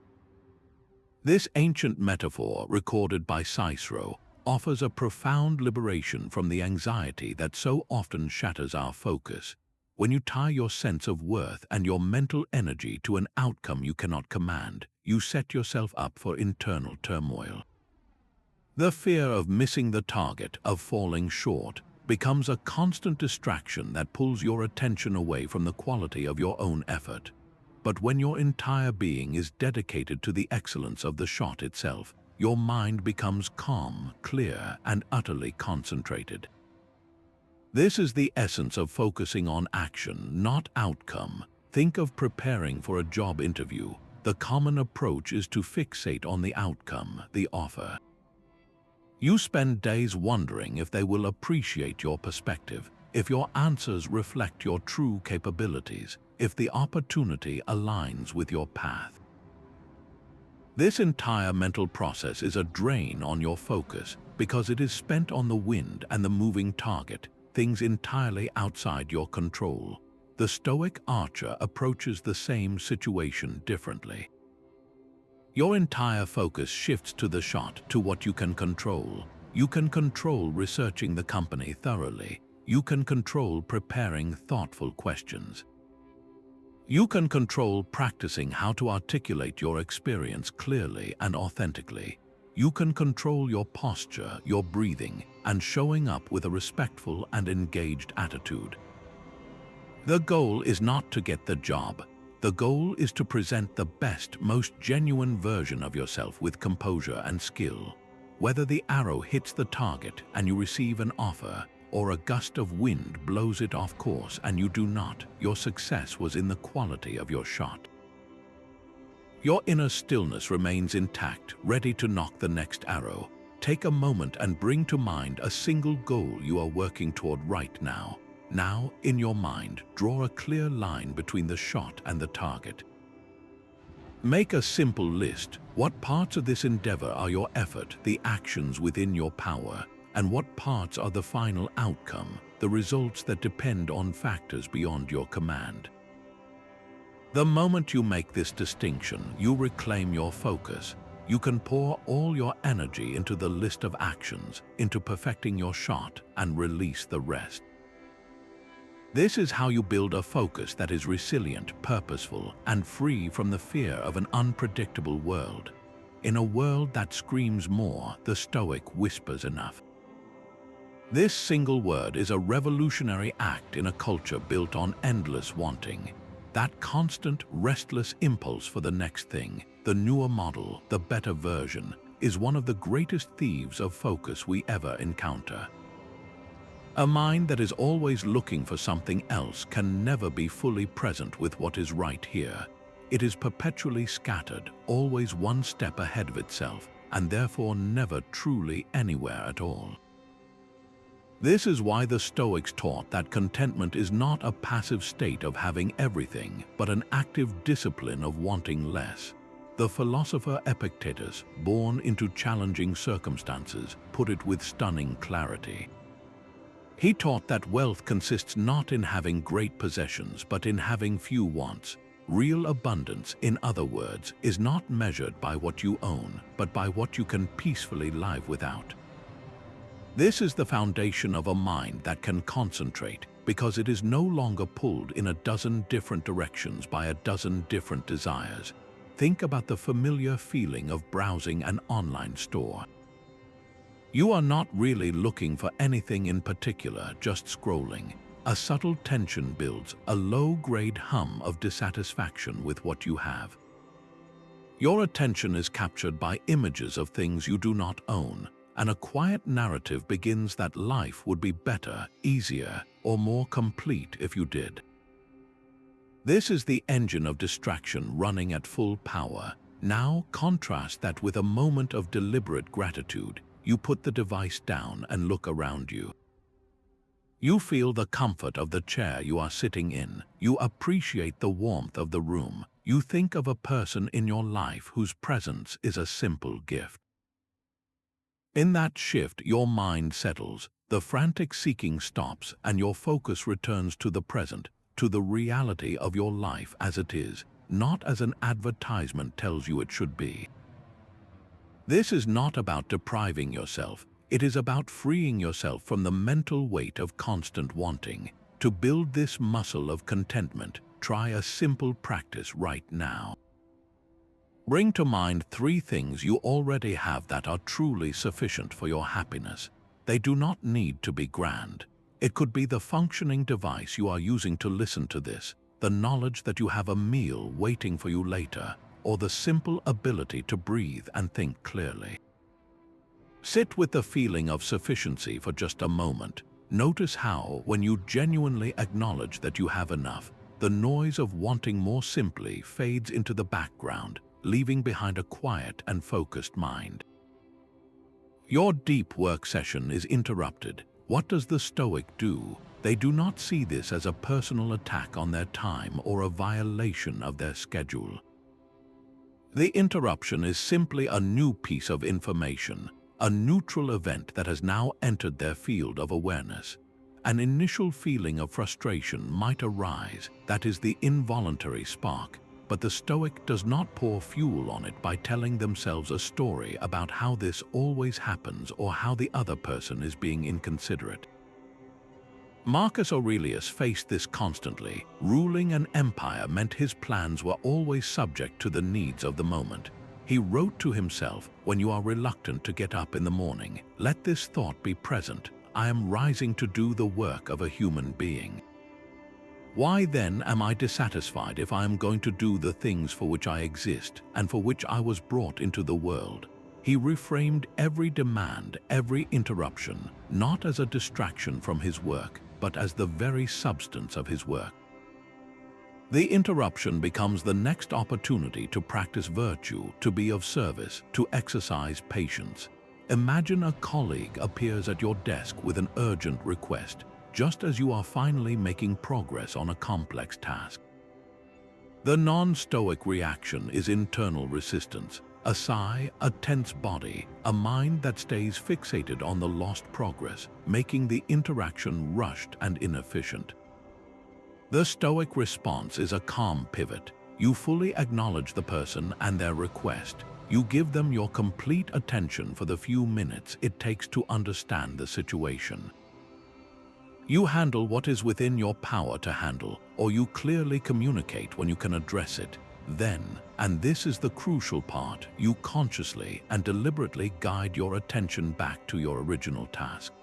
This ancient metaphor, recorded by Cicero, offers a profound liberation from the anxiety that so often shatters our focus. When you tie your sense of worth and your mental energy to an outcome you cannot command, you set yourself up for internal turmoil. The fear of missing the target, of falling short, becomes a constant distraction that pulls your attention away from the quality of your own effort. But when your entire being is dedicated to the excellence of the shot itself, your mind becomes calm, clear, and utterly concentrated. This is the essence of focusing on action, not outcome. Think of preparing for a job interview. The common approach is to fixate on the outcome, the offer. You spend days wondering if they will appreciate your perspective, if your answers reflect your true capabilities, if the opportunity aligns with your path. This entire mental process is a drain on your focus because it is spent on the wind and the moving target, things entirely outside your control. The Stoic archer approaches the same situation differently. Your entire focus shifts to the shot, to what you can control. You can control researching the company thoroughly. You can control preparing thoughtful questions. You can control practicing how to articulate your experience clearly and authentically. You can control your posture, your breathing, and showing up with a respectful and engaged attitude. The goal is not to get the job. The goal is to present the best, most genuine version of yourself with composure and skill. Whether the arrow hits the target and you receive an offer, or a gust of wind blows it off course and you do not, your success was in the quality of your shot. Your inner stillness remains intact, ready to knock the next arrow. Take a moment and bring to mind a single goal you are working toward right now. Now, in your mind, draw a clear line between the shot and the target. Make a simple list. What parts of this endeavor are your effort, the actions within your power, and what parts are the final outcome, the results that depend on factors beyond your command. The moment you make this distinction, you reclaim your focus. You can pour all your energy into the list of actions, into perfecting your shot, and release the rest. This is how you build a focus that is resilient, purposeful, and free from the fear of an unpredictable world. In a world that screams more, the Stoic whispers enough. This single word is a revolutionary act in a culture built on endless wanting. That constant, restless impulse for the next thing, the newer model, the better version, is one of the greatest thieves of focus we ever encounter. A mind that is always looking for something else can never be fully present with what is right here. It is perpetually scattered, always one step ahead of itself, and therefore never truly anywhere at all. This is why the Stoics taught that contentment is not a passive state of having everything, but an active discipline of wanting less. The philosopher Epictetus, born into challenging circumstances, put it with stunning clarity. He taught that wealth consists not in having great possessions, but in having few wants. Real abundance, in other words, is not measured by what you own, but by what you can peacefully live without. This is the foundation of a mind that can concentrate, because it is no longer pulled in a dozen different directions by a dozen different desires. Think about the familiar feeling of browsing an online store. You are not really looking for anything in particular, just scrolling. A subtle tension builds, a low-grade hum of dissatisfaction with what you have. Your attention is captured by images of things you do not own, and a quiet narrative begins that life would be better, easier, or more complete if you did. This is the engine of distraction running at full power. Now contrast that with a moment of deliberate gratitude. You put the device down and look around you. You feel the comfort of the chair you are sitting in. You appreciate the warmth of the room. You think of a person in your life whose presence is a simple gift. In that shift, your mind settles, the frantic seeking stops, and your focus returns to the present, to the reality of your life as it is, not as an advertisement tells you it should be. This is not about depriving yourself. It is about freeing yourself from the mental weight of constant wanting. To build this muscle of contentment, try a simple practice right now. Bring to mind 3 things you already have that are truly sufficient for your happiness. They do not need to be grand. It could be the functioning device you are using to listen to this, the knowledge that you have a meal waiting for you later, or the simple ability to breathe and think clearly. Sit with the feeling of sufficiency for just a moment. Notice how, when you genuinely acknowledge that you have enough, the noise of wanting more simply fades into the background, leaving behind a quiet and focused mind. Your deep work session is interrupted. What does the Stoic do? They do not see this as a personal attack on their time or a violation of their schedule. The interruption is simply a new piece of information, a neutral event that has now entered their field of awareness. An initial feeling of frustration might arise, that is the involuntary spark, but the Stoic does not pour fuel on it by telling themselves a story about how this always happens or how the other person is being inconsiderate. Marcus Aurelius faced this constantly. Ruling an empire meant his plans were always subject to the needs of the moment. He wrote to himself, "When you are reluctant to get up in the morning, let this thought be present: I am rising to do the work of a human being. Why then am I dissatisfied if I am going to do the things for which I exist and for which I was brought into the world?" He reframed every demand, every interruption, not as a distraction from his work, but as the very substance of his work. The interruption becomes the next opportunity to practice virtue, to be of service, to exercise patience. Imagine a colleague appears at your desk with an urgent request, just as you are finally making progress on a complex task. The non-Stoic reaction is internal resistance, a sigh, a tense body, a mind that stays fixated on the lost progress, making the interaction rushed and inefficient. The Stoic response is a calm pivot. You fully acknowledge the person and their request. You give them your complete attention for the few minutes it takes to understand the situation. You handle what is within your power to handle, or you clearly communicate when you can address it. Then, and this is the crucial part, you consciously and deliberately guide your attention back to your original task.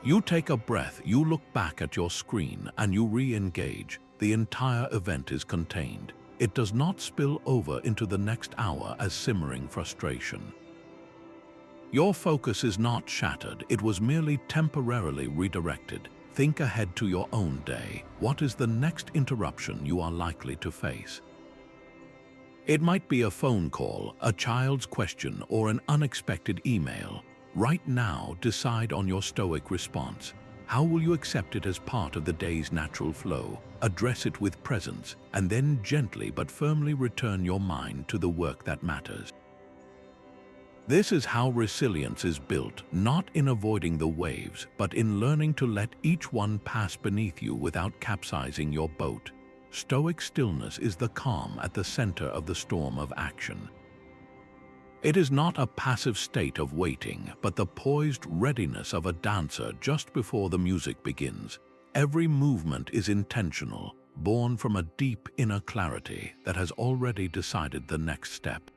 You take a breath, you look back at your screen, and you re-engage. The entire event is contained. It does not spill over into the next hour as simmering frustration. Your focus is not shattered, it was merely temporarily redirected. Think ahead to your own day. What is the next interruption you are likely to face? It might be a phone call, a child's question, or an unexpected email. Right now, decide on your Stoic response. How will you accept it as part of the day's natural flow? Address it with presence, and then gently but firmly return your mind to the work that matters. This is how resilience is built, not in avoiding the waves, but in learning to let each one pass beneath you without capsizing your boat. Stoic stillness is the calm at the center of the storm of action. It is not a passive state of waiting, but the poised readiness of a dancer just before the music begins. Every movement is intentional, born from a deep inner clarity that has already decided the next step.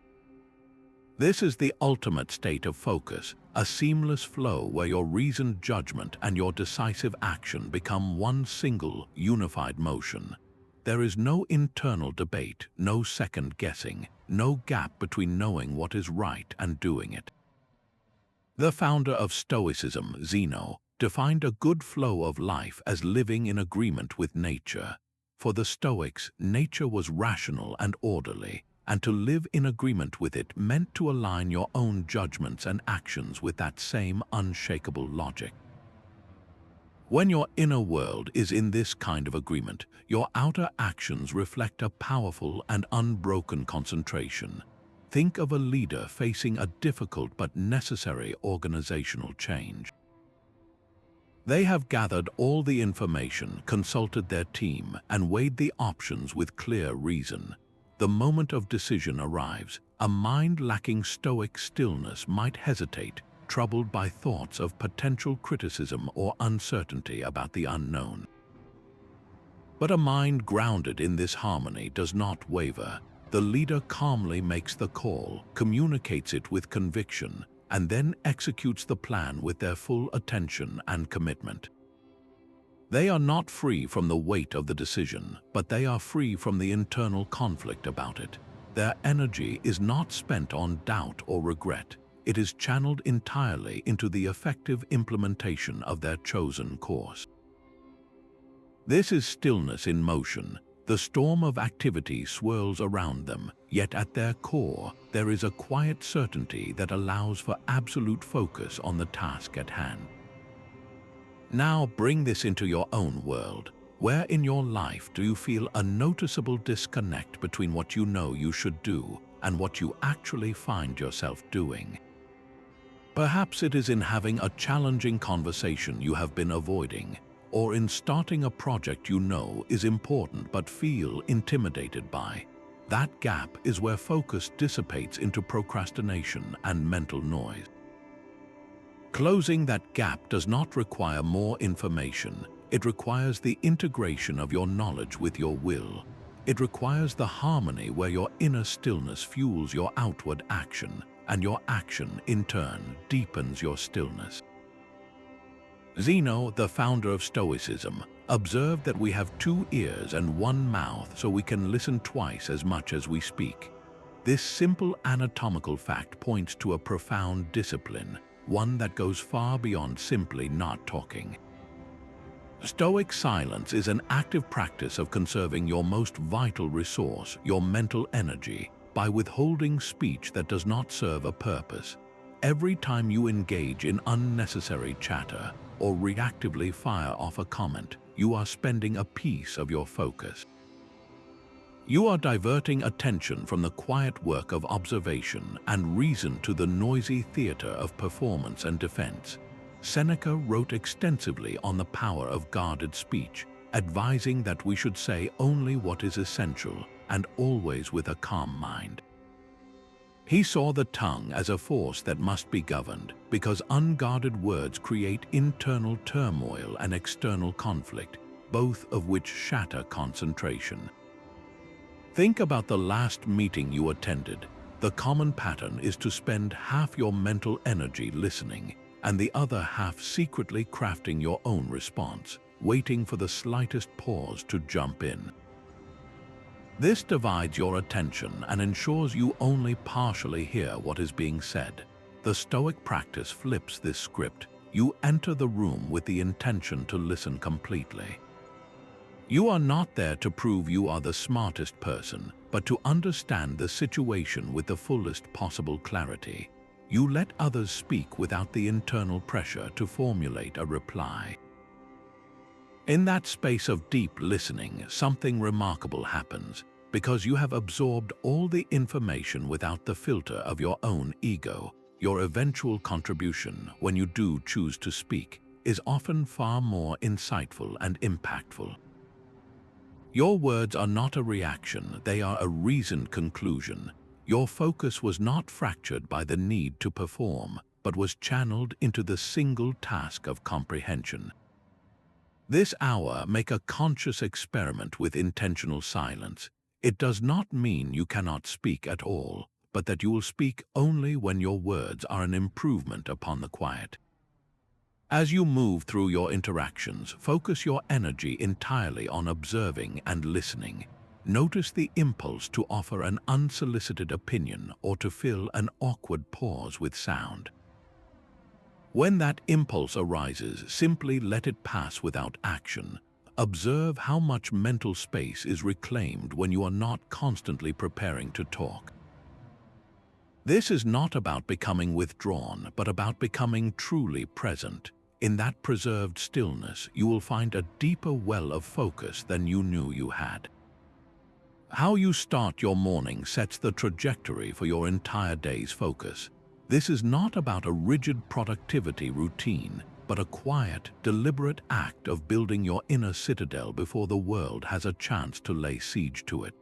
This is the ultimate state of focus, a seamless flow where your reasoned judgment and your decisive action become one single, unified motion. There is no internal debate, no second guessing, no gap between knowing what is right and doing it. The founder of Stoicism, Zeno, defined a good flow of life as living in agreement with nature. For the Stoics, nature was rational and orderly, and to live in agreement with it meant to align your own judgments and actions with that same unshakable logic. When your inner world is in this kind of agreement, your outer actions reflect a powerful and unbroken concentration. Think of a leader facing a difficult but necessary organizational change. They have gathered all the information, consulted their team, and weighed the options with clear reason. The moment of decision arrives, a mind lacking stoic stillness might hesitate, troubled by thoughts of potential criticism or uncertainty about the unknown. But a mind grounded in this harmony does not waver. The leader calmly makes the call, communicates it with conviction, and then executes the plan with their full attention and commitment. They are not free from the weight of the decision, but they are free from the internal conflict about it. Their energy is not spent on doubt or regret. It is channeled entirely into the effective implementation of their chosen course. This is stillness in motion. The storm of activity swirls around them, yet at their core, there is a quiet certainty that allows for absolute focus on the task at hand. Now bring this into your own world. Where in your life do you feel a noticeable disconnect between what you know you should do and what you actually find yourself doing? Perhaps it is in having a challenging conversation you have been avoiding, or in starting a project you know is important but feel intimidated by. That gap is where focus dissipates into procrastination and mental noise. Closing that gap does not require more information. It requires the integration of your knowledge with your will. It requires the harmony where your inner stillness fuels your outward action, and your action, in turn, deepens your stillness. Zeno, the founder of Stoicism, observed that we have 2 ears and 1 mouth so we can listen twice as much as we speak. This simple anatomical fact points to a profound discipline, one that goes far beyond simply not talking. Stoic silence is an active practice of conserving your most vital resource, your mental energy, by withholding speech that does not serve a purpose. Every time you engage in unnecessary chatter or reactively fire off a comment, you are spending a piece of your focus. You are diverting attention from the quiet work of observation and reason to the noisy theater of performance and defense. Seneca wrote extensively on the power of guarded speech, advising that we should say only what is essential and always with a calm mind. He saw the tongue as a force that must be governed, because unguarded words create internal turmoil and external conflict, both of which shatter concentration. Think about the last meeting you attended. The common pattern is to spend half your mental energy listening, and the other half secretly crafting your own response, waiting for the slightest pause to jump in. This divides your attention and ensures you only partially hear what is being said. The Stoic practice flips this script. You enter the room with the intention to listen completely. You are not there to prove you are the smartest person, but to understand the situation with the fullest possible clarity. You let others speak without the internal pressure to formulate a reply. In that space of deep listening, something remarkable happens, because you have absorbed all the information without the filter of your own ego. Your eventual contribution, when you do choose to speak, is often far more insightful and impactful. Your words are not a reaction, they are a reasoned conclusion. Your focus was not fractured by the need to perform, but was channeled into the single task of comprehension. This hour, make a conscious experiment with intentional silence. It does not mean you cannot speak at all, but that you will speak only when your words are an improvement upon the quiet. As you move through your interactions, focus your energy entirely on observing and listening. Notice the impulse to offer an unsolicited opinion or to fill an awkward pause with sound. When that impulse arises, simply let it pass without action. Observe how much mental space is reclaimed when you are not constantly preparing to talk. This is not about becoming withdrawn, but about becoming truly present. In that preserved stillness, you will find a deeper well of focus than you knew you had. How you start your morning sets the trajectory for your entire day's focus. This is not about a rigid productivity routine, but a quiet, deliberate act of building your inner citadel before the world has a chance to lay siege to it.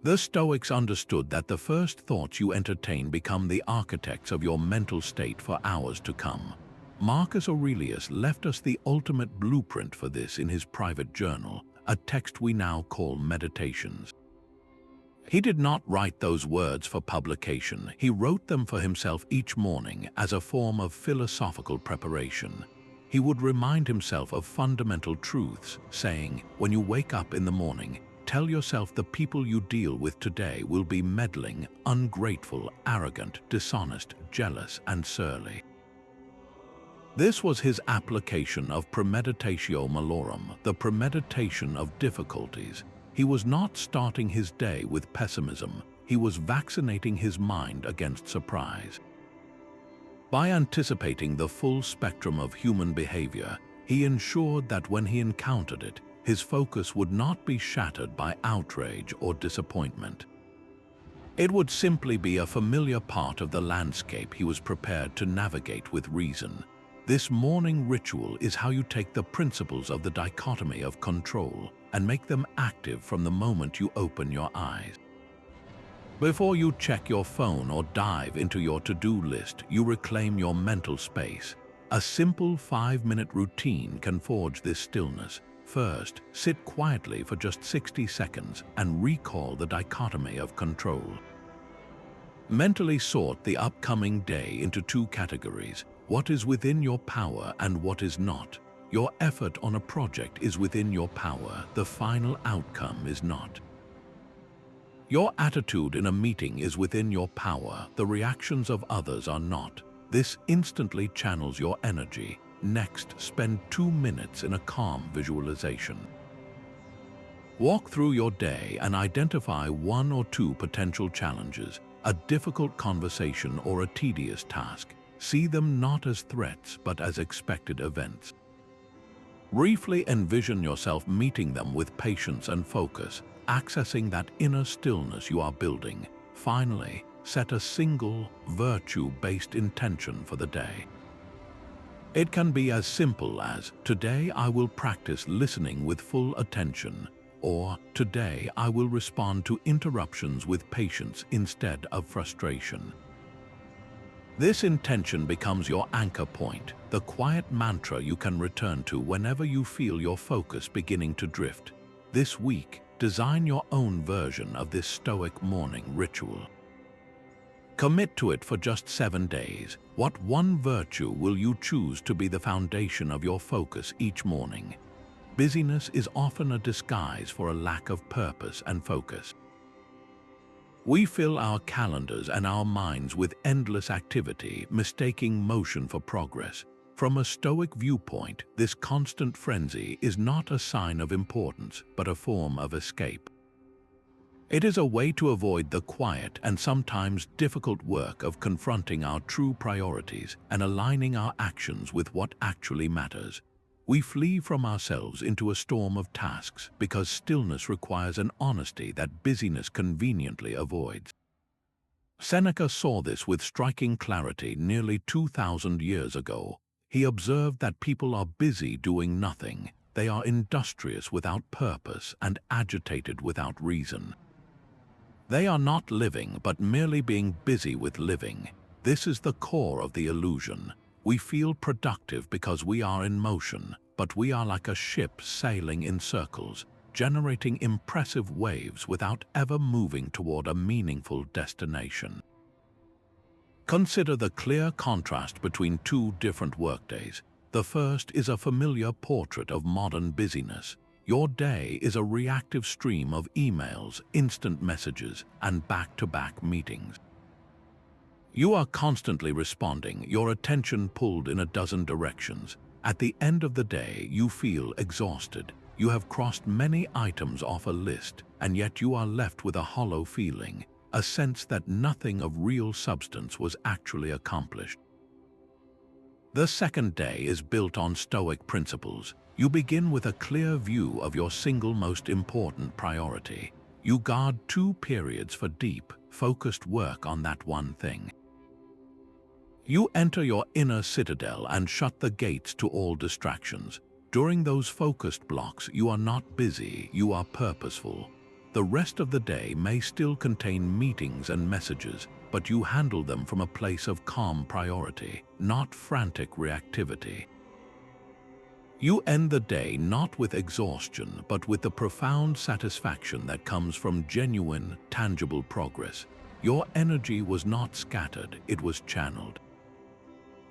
The Stoics understood that the first thoughts you entertain become the architects of your mental state for hours to come. Marcus Aurelius left us the ultimate blueprint for this in his private journal, a text we now call Meditations. He did not write those words for publication. He wrote them for himself each morning as a form of philosophical preparation. He would remind himself of fundamental truths, saying, when you wake up in the morning, tell yourself the people you deal with today will be meddling, ungrateful, arrogant, dishonest, jealous, and surly. This was his application of premeditatio malorum, the premeditation of difficulties. He was not starting his day with pessimism, he was vaccinating his mind against surprise. By anticipating the full spectrum of human behavior, he ensured that when he encountered it, his focus would not be shattered by outrage or disappointment. It would simply be a familiar part of the landscape he was prepared to navigate with reason. This morning ritual is how you take the principles of the dichotomy of control and make them active from the moment you open your eyes. Before you check your phone or dive into your to-do list, you reclaim your mental space. A simple 5-minute routine can forge this stillness. First, sit quietly for just 60 seconds and recall the dichotomy of control. Mentally sort the upcoming day into 2 categories: what is within your power and what is not. Your effort on a project is within your power, the final outcome is not. Your attitude in a meeting is within your power, the reactions of others are not. This instantly channels your energy. Next, spend 2 minutes in a calm visualization. Walk through your day and identify 1 or 2 potential challenges, a difficult conversation or a tedious task. See them not as threats, but as expected events. Briefly envision yourself meeting them with patience and focus, accessing that inner stillness you are building. Finally, set a single, virtue-based intention for the day. It can be as simple as, today I will practice listening with full attention, or today I will respond to interruptions with patience instead of frustration. This intention becomes your anchor point, the quiet mantra you can return to whenever you feel your focus beginning to drift. This week, design your own version of this Stoic morning ritual. Commit to it for just 7 days. What one virtue will you choose to be the foundation of your focus each morning? Busyness is often a disguise for a lack of purpose and focus. We fill our calendars and our minds with endless activity, mistaking motion for progress. From a Stoic viewpoint, this constant frenzy is not a sign of importance, but a form of escape. It is a way to avoid the quiet and sometimes difficult work of confronting our true priorities and aligning our actions with what actually matters. We flee from ourselves into a storm of tasks because stillness requires an honesty that busyness conveniently avoids. Seneca saw this with striking clarity nearly 2,000 years ago. He observed that people are busy doing nothing, They are industrious without purpose and agitated without reason. They are not living, but merely being busy with living. This is the core of the illusion. We feel productive because we are in motion, but we are like a ship sailing in circles, generating impressive waves without ever moving toward a meaningful destination. Consider the clear contrast between two different workdays. The first is a familiar portrait of modern busyness. Your day is a reactive stream of emails, instant messages, and back-to-back meetings. You are constantly responding, your attention pulled in a dozen directions. At the end of the day, you feel exhausted. You have crossed many items off a list, and yet you are left with a hollow feeling, a sense that nothing of real substance was actually accomplished. The second day is built on Stoic principles. You begin with a clear view of your single most important priority. You guard 2 periods for deep, focused work on that one thing. You enter your inner citadel and shut the gates to all distractions. During those focused blocks, you are not busy, you are purposeful. The rest of the day may still contain meetings and messages, but you handle them from a place of calm priority, not frantic reactivity. You end the day not with exhaustion, but with the profound satisfaction that comes from genuine, tangible progress. Your energy was not scattered, it was channeled.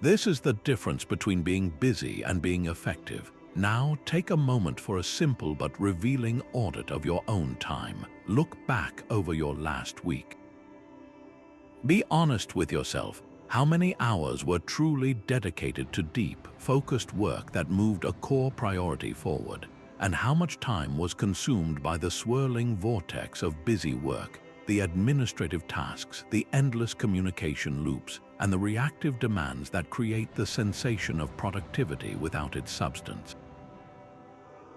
This is the difference between being busy and being effective. Now, take a moment for a simple but revealing audit of your own time. Look back over your last week. Be honest with yourself. How many hours were truly dedicated to deep, focused work that moved a core priority forward? And how much time was consumed by the swirling vortex of busy work, the administrative tasks, the endless communication loops, and the reactive demands that create the sensation of productivity without its substance?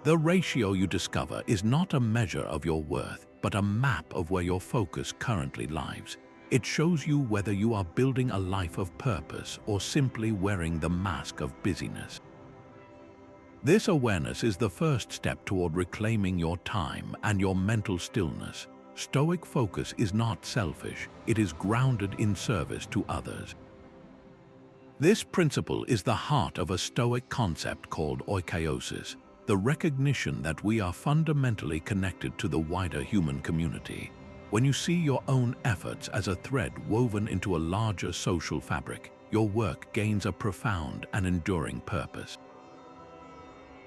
The ratio you discover is not a measure of your worth, but a map of where your focus currently lies. It shows you whether you are building a life of purpose or simply wearing the mask of busyness. This awareness is the first step toward reclaiming your time and your mental stillness. Stoic focus is not selfish, it is grounded in service to others. This principle is the heart of a Stoic concept called oikeiosis, the recognition that we are fundamentally connected to the wider human community. When you see your own efforts as a thread woven into a larger social fabric, your work gains a profound and enduring purpose.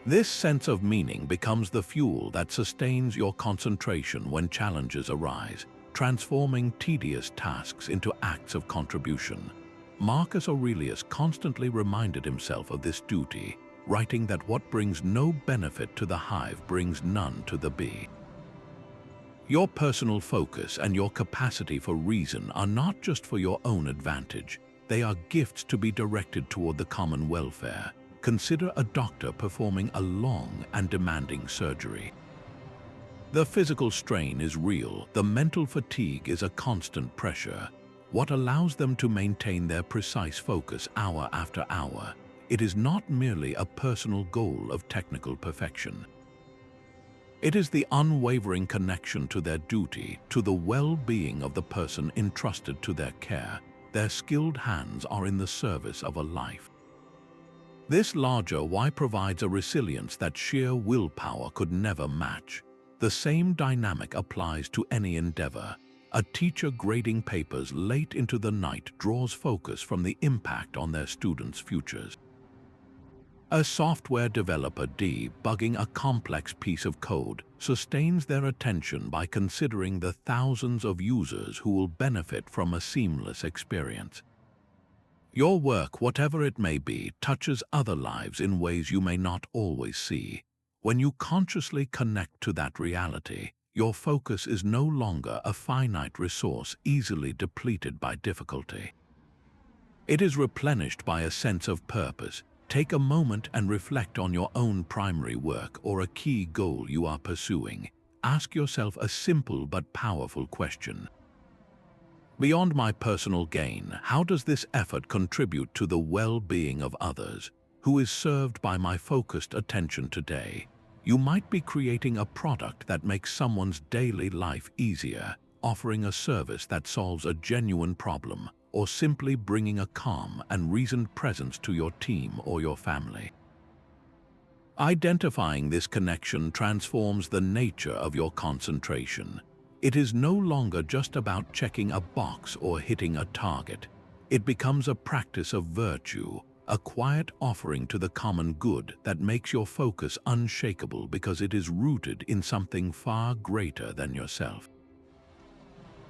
This sense of meaning becomes the fuel that sustains your concentration when challenges arise, transforming tedious tasks into acts of contribution. Marcus Aurelius constantly reminded himself of this duty, writing that what brings no benefit to the hive brings none to the bee. Your personal focus and your capacity for reason are not just for your own advantage. They are gifts to be directed toward the common welfare. Consider a doctor performing a long and demanding surgery. The physical strain is real, the mental fatigue is a constant pressure. What allows them to maintain their precise focus hour after hour? It is not merely a personal goal of technical perfection. It is the unwavering connection to their duty, to the well-being of the person entrusted to their care. Their skilled hands are in the service of a life. This larger why provides a resilience that sheer willpower could never match. The same dynamic applies to any endeavor. A teacher grading papers late into the night draws focus from the impact on their students' futures. A software developer debugging a complex piece of code sustains their attention by considering the thousands of users who will benefit from a seamless experience. Your work, whatever it may be, touches other lives in ways you may not always see. When you consciously connect to that reality, your focus is no longer a finite resource easily depleted by difficulty. It is replenished by a sense of purpose. Take a moment and reflect on your own primary work or a key goal you are pursuing. Ask yourself a simple but powerful question. Beyond my personal gain, how does this effort contribute to the well-being of others? Who is served by my focused attention today? You might be creating a product that makes someone's daily life easier, offering a service that solves a genuine problem, or simply bringing a calm and reasoned presence to your team or your family. Identifying this connection transforms the nature of your concentration. It is no longer just about checking a box or hitting a target. It becomes a practice of virtue, a quiet offering to the common good that makes your focus unshakable because it is rooted in something far greater than yourself.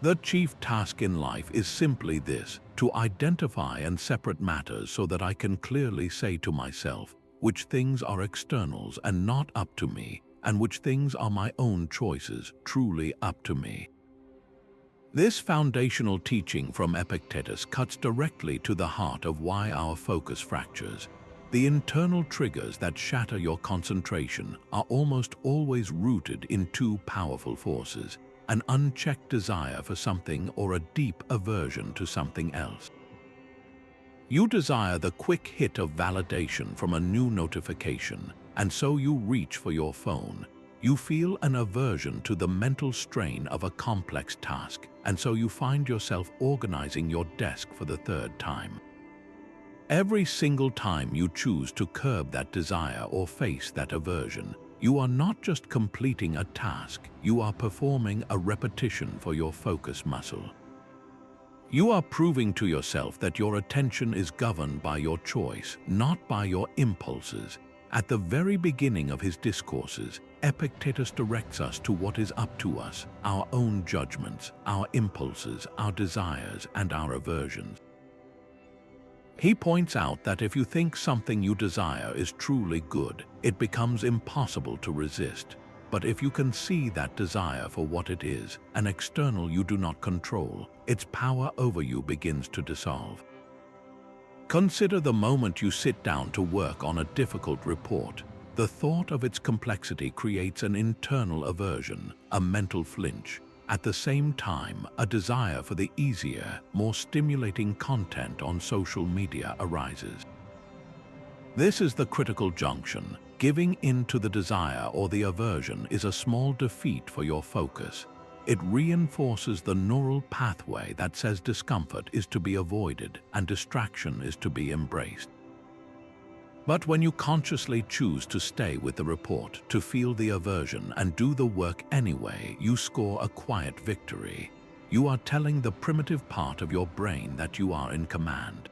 The chief task in life is simply this: to identify and separate matters so that I can clearly say to myself which things are externals and not up to me, and which things are my own choices, truly up to me. This foundational teaching from Epictetus cuts directly to the heart of why our focus fractures. The internal triggers that shatter your concentration are almost always rooted in two powerful forces: an unchecked desire for something or a deep aversion to something else. You desire the quick hit of validation from a new notification, and so you reach for your phone. You feel an aversion to the mental strain of a complex task, and so you find yourself organizing your desk for the third time. Every single time you choose to curb that desire or face that aversion, you are not just completing a task, you are performing a repetition for your focus muscle. You are proving to yourself that your attention is governed by your choice, not by your impulses. At the very beginning of his discourses, Epictetus directs us to what is up to us: our own judgments, our impulses, our desires, and our aversions. He points out that if you think something you desire is truly good, it becomes impossible to resist. But if you can see that desire for what it is, an external you do not control, its power over you begins to dissolve. Consider the moment you sit down to work on a difficult report. The thought of its complexity creates an internal aversion, a mental flinch. At the same time, a desire for the easier, more stimulating content on social media arises. This is the critical junction. Giving in to the desire or the aversion is a small defeat for your focus. It reinforces the neural pathway that says discomfort is to be avoided and distraction is to be embraced. But when you consciously choose to stay with the report, to feel the aversion and do the work anyway, you score a quiet victory. You are telling the primitive part of your brain that you are in command.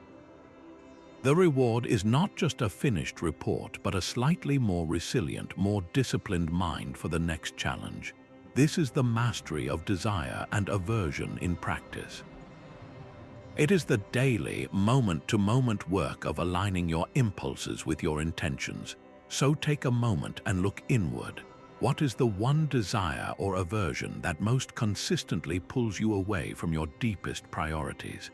The reward is not just a finished report, but a slightly more resilient, more disciplined mind for the next challenge. This is the mastery of desire and aversion in practice. It is the daily, moment-to-moment work of aligning your impulses with your intentions. So take a moment and look inward. What is the one desire or aversion that most consistently pulls you away from your deepest priorities?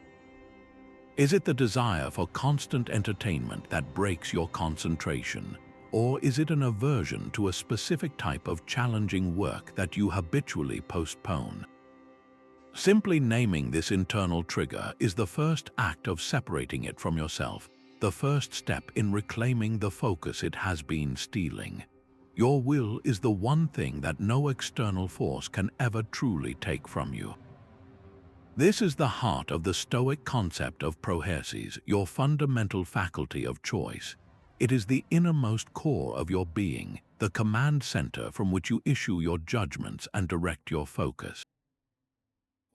Is it the desire for constant entertainment that breaks your concentration? Or is it an aversion to a specific type of challenging work that you habitually postpone? Simply naming this internal trigger is the first act of separating it from yourself, the first step in reclaiming the focus it has been stealing. Your will is the one thing that no external force can ever truly take from you. This is the heart of the Stoic concept of prohersis, your fundamental faculty of choice. It is the innermost core of your being, the command center from which you issue your judgments and direct your focus.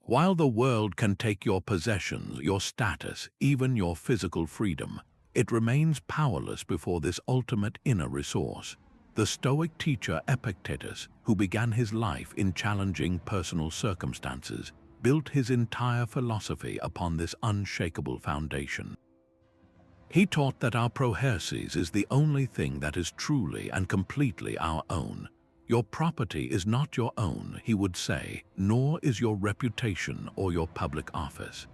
While the world can take your possessions, your status, even your physical freedom, it remains powerless before this ultimate inner resource. The Stoic teacher Epictetus, who began his life in challenging personal circumstances, built his entire philosophy upon this unshakable foundation. He taught that our prohersis is the only thing that is truly and completely our own. Your property is not your own, he would say, nor is your reputation or your public office.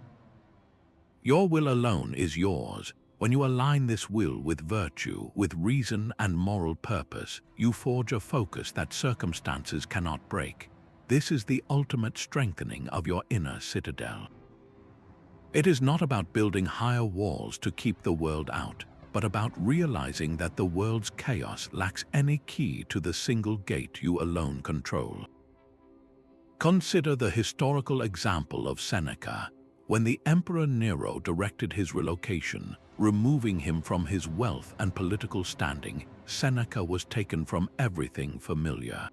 Your will alone is yours. When you align this will with virtue, with reason and moral purpose, you forge a focus that circumstances cannot break. This is the ultimate strengthening of your inner citadel. It is not about building higher walls to keep the world out. but about realizing that the world's chaos lacks any key to the single gate you alone control. Consider the historical example of Seneca. When the Emperor Nero directed his relocation, removing him from his wealth and political standing, Seneca was taken from everything familiar.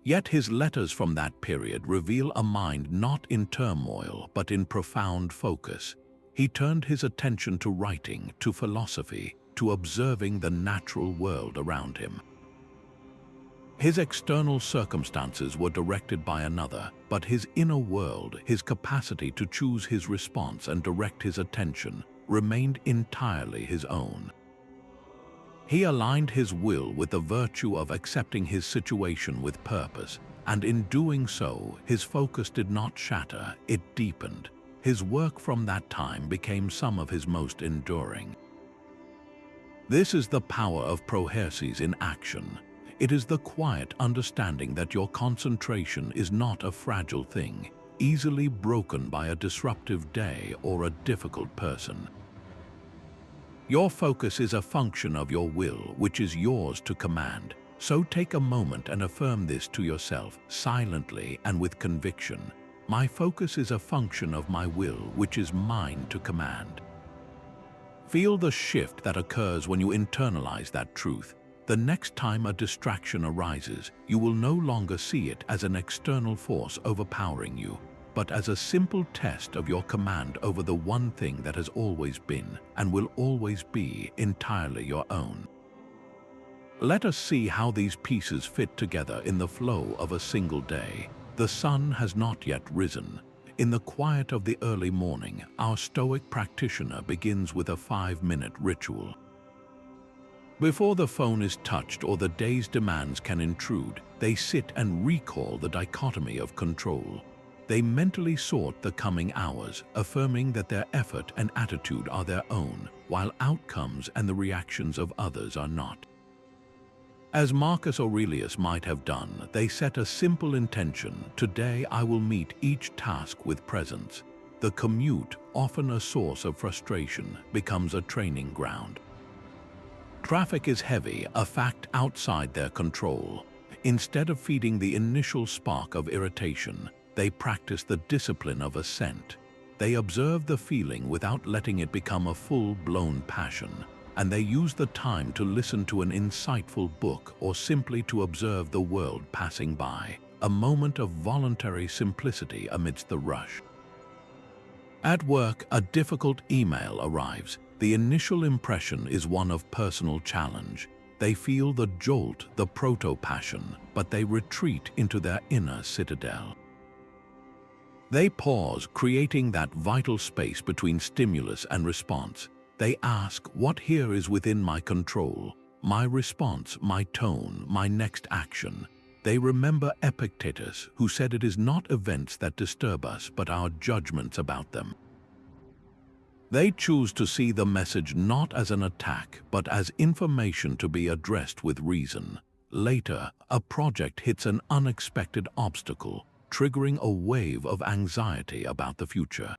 Yet his letters from that period reveal a mind not in turmoil but in profound focus. He turned his attention to writing, to philosophy, to observing the natural world around him. His external circumstances were directed by another, but his inner world, his capacity to choose his response and direct his attention, remained entirely his own. He aligned his will with the virtue of accepting his situation with purpose, and in doing so, his focus did not shatter, it deepened. His work from that time became some of his most enduring. This is the power of prohersis in action. It is the quiet understanding that your concentration is not a fragile thing, easily broken by a disruptive day or a difficult person. Your focus is a function of your will, which is yours to command. So take a moment and affirm this to yourself, silently and with conviction. My focus is a function of my will, which is mine to command. Feel the shift that occurs when you internalize that truth. The next time a distraction arises, you will no longer see it as an external force overpowering you, but as a simple test of your command over the one thing that has always been and will always be entirely your own. Let us see how these pieces fit together in the flow of a single day. The sun has not yet risen. In the quiet of the early morning, our Stoic practitioner begins with a 5-minute ritual. Before the phone is touched or the day's demands can intrude, they sit and recall the dichotomy of control. They mentally sort the coming hours, affirming that their effort and attitude are their own, while outcomes and the reactions of others are not. As Marcus Aurelius might have done, they set a simple intention: today I will meet each task with presence. The commute, often a source of frustration, becomes a training ground. Traffic is heavy, a fact outside their control. Instead of feeding the initial spark of irritation, they practice the discipline of assent. They observe the feeling without letting it become a full-blown passion, and they use the time to listen to an insightful book or simply to observe the world passing by, a moment of voluntary simplicity amidst the rush. At work, a difficult email arrives. The initial impression is one of personal challenge. They feel the jolt, the proto-passion, but they retreat into their inner citadel. They pause, creating that vital space between stimulus and response. They ask, what here is within my control? My response, my tone, my next action. They remember Epictetus, who said it is not events that disturb us, but our judgments about them. They choose to see the message not as an attack, but as information to be addressed with reason. Later, a project hits an unexpected obstacle, triggering a wave of anxiety about the future.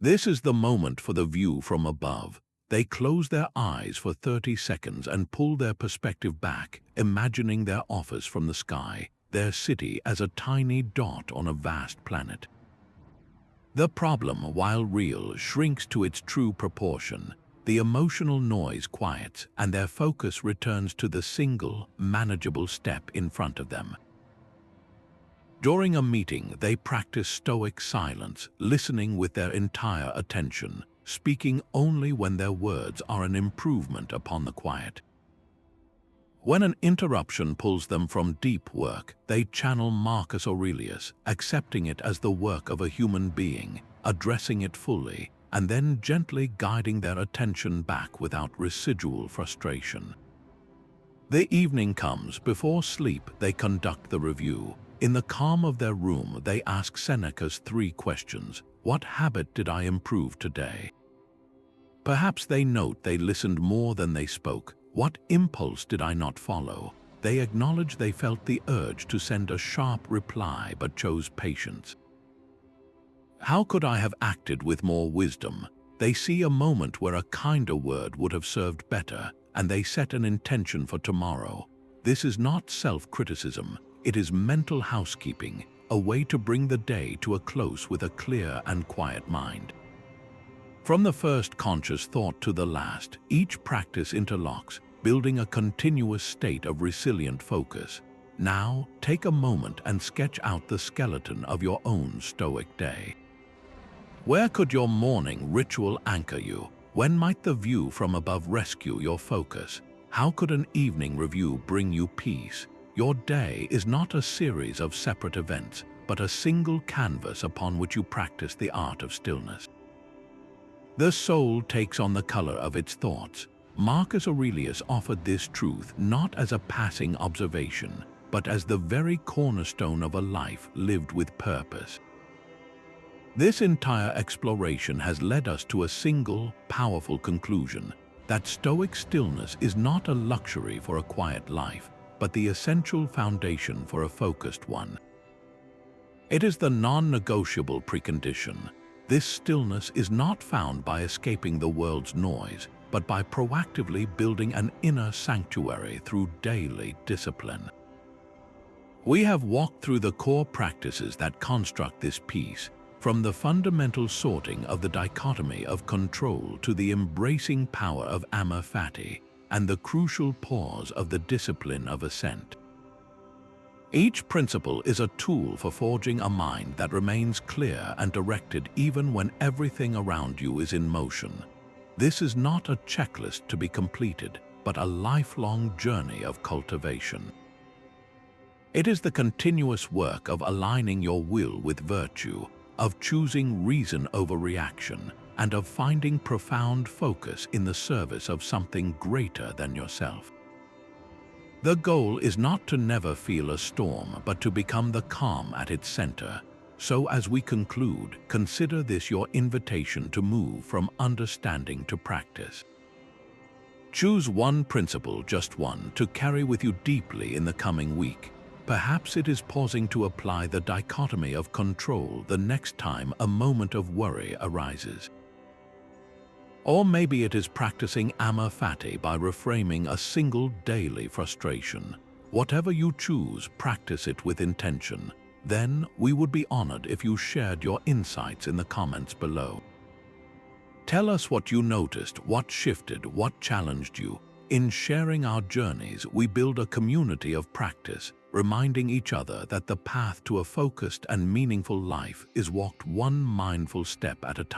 This is the moment for the view from above. They close their eyes for 30 seconds and pull their perspective back, imagining their office from the sky, their city as a tiny dot on a vast planet. The problem, while real, shrinks to its true proportion. The emotional noise quiets, and their focus returns to the single, manageable step in front of them. During a meeting, they practice Stoic silence, listening with their entire attention, speaking only when their words are an improvement upon the quiet. When an interruption pulls them from deep work, they channel Marcus Aurelius, accepting it as the work of a human being, addressing it fully, and then gently guiding their attention back without residual frustration. The evening comes. Before sleep, they conduct the review. In the calm of their room, they ask Seneca's 3 questions. What habit did I improve today? Perhaps they note they listened more than they spoke. What impulse did I not follow? They acknowledge they felt the urge to send a sharp reply but chose patience. How could I have acted with more wisdom? They see a moment where a kinder word would have served better, and they set an intention for tomorrow. This is not self-criticism, it is mental housekeeping, a way to bring the day to a close with a clear and quiet mind. From the first conscious thought to the last, each practice interlocks, building a continuous state of resilient focus. Now, take a moment and sketch out the skeleton of your own Stoic day. Where could your morning ritual anchor you? When might the view from above rescue your focus? How could an evening review bring you peace? Your day is not a series of separate events, but a single canvas upon which you practice the art of stillness. The soul takes on the color of its thoughts. Marcus Aurelius offered this truth not as a passing observation, but as the very cornerstone of a life lived with purpose. This entire exploration has led us to a single, powerful conclusion, that Stoic stillness is not a luxury for a quiet life, but the essential foundation for a focused one. It is the non-negotiable precondition. This stillness is not found by escaping the world's noise, but by proactively building an inner sanctuary through daily discipline. We have walked through the core practices that construct this peace, from the fundamental sorting of the dichotomy of control to the embracing power of amor fati, and the crucial pause of the discipline of assent. Each principle is a tool for forging a mind that remains clear and directed even when everything around you is in motion. This is not a checklist to be completed, but a lifelong journey of cultivation. It is the continuous work of aligning your will with virtue, of choosing reason over reaction, and of finding profound focus in the service of something greater than yourself. The goal is not to never feel a storm, but to become the calm at its center. So as we conclude, consider this your invitation to move from understanding to practice. Choose one principle, just one, to carry with you deeply in the coming week. Perhaps it is pausing to apply the dichotomy of control the next time a moment of worry arises. Or maybe it is practicing amor fati by reframing a single daily frustration. Whatever you choose, practice it with intention. Then we would be honored if you shared your insights in the comments below. Tell us what you noticed, what shifted, what challenged you. In sharing our journeys, we build a community of practice, reminding each other that the path to a focused and meaningful life is walked one mindful step at a time.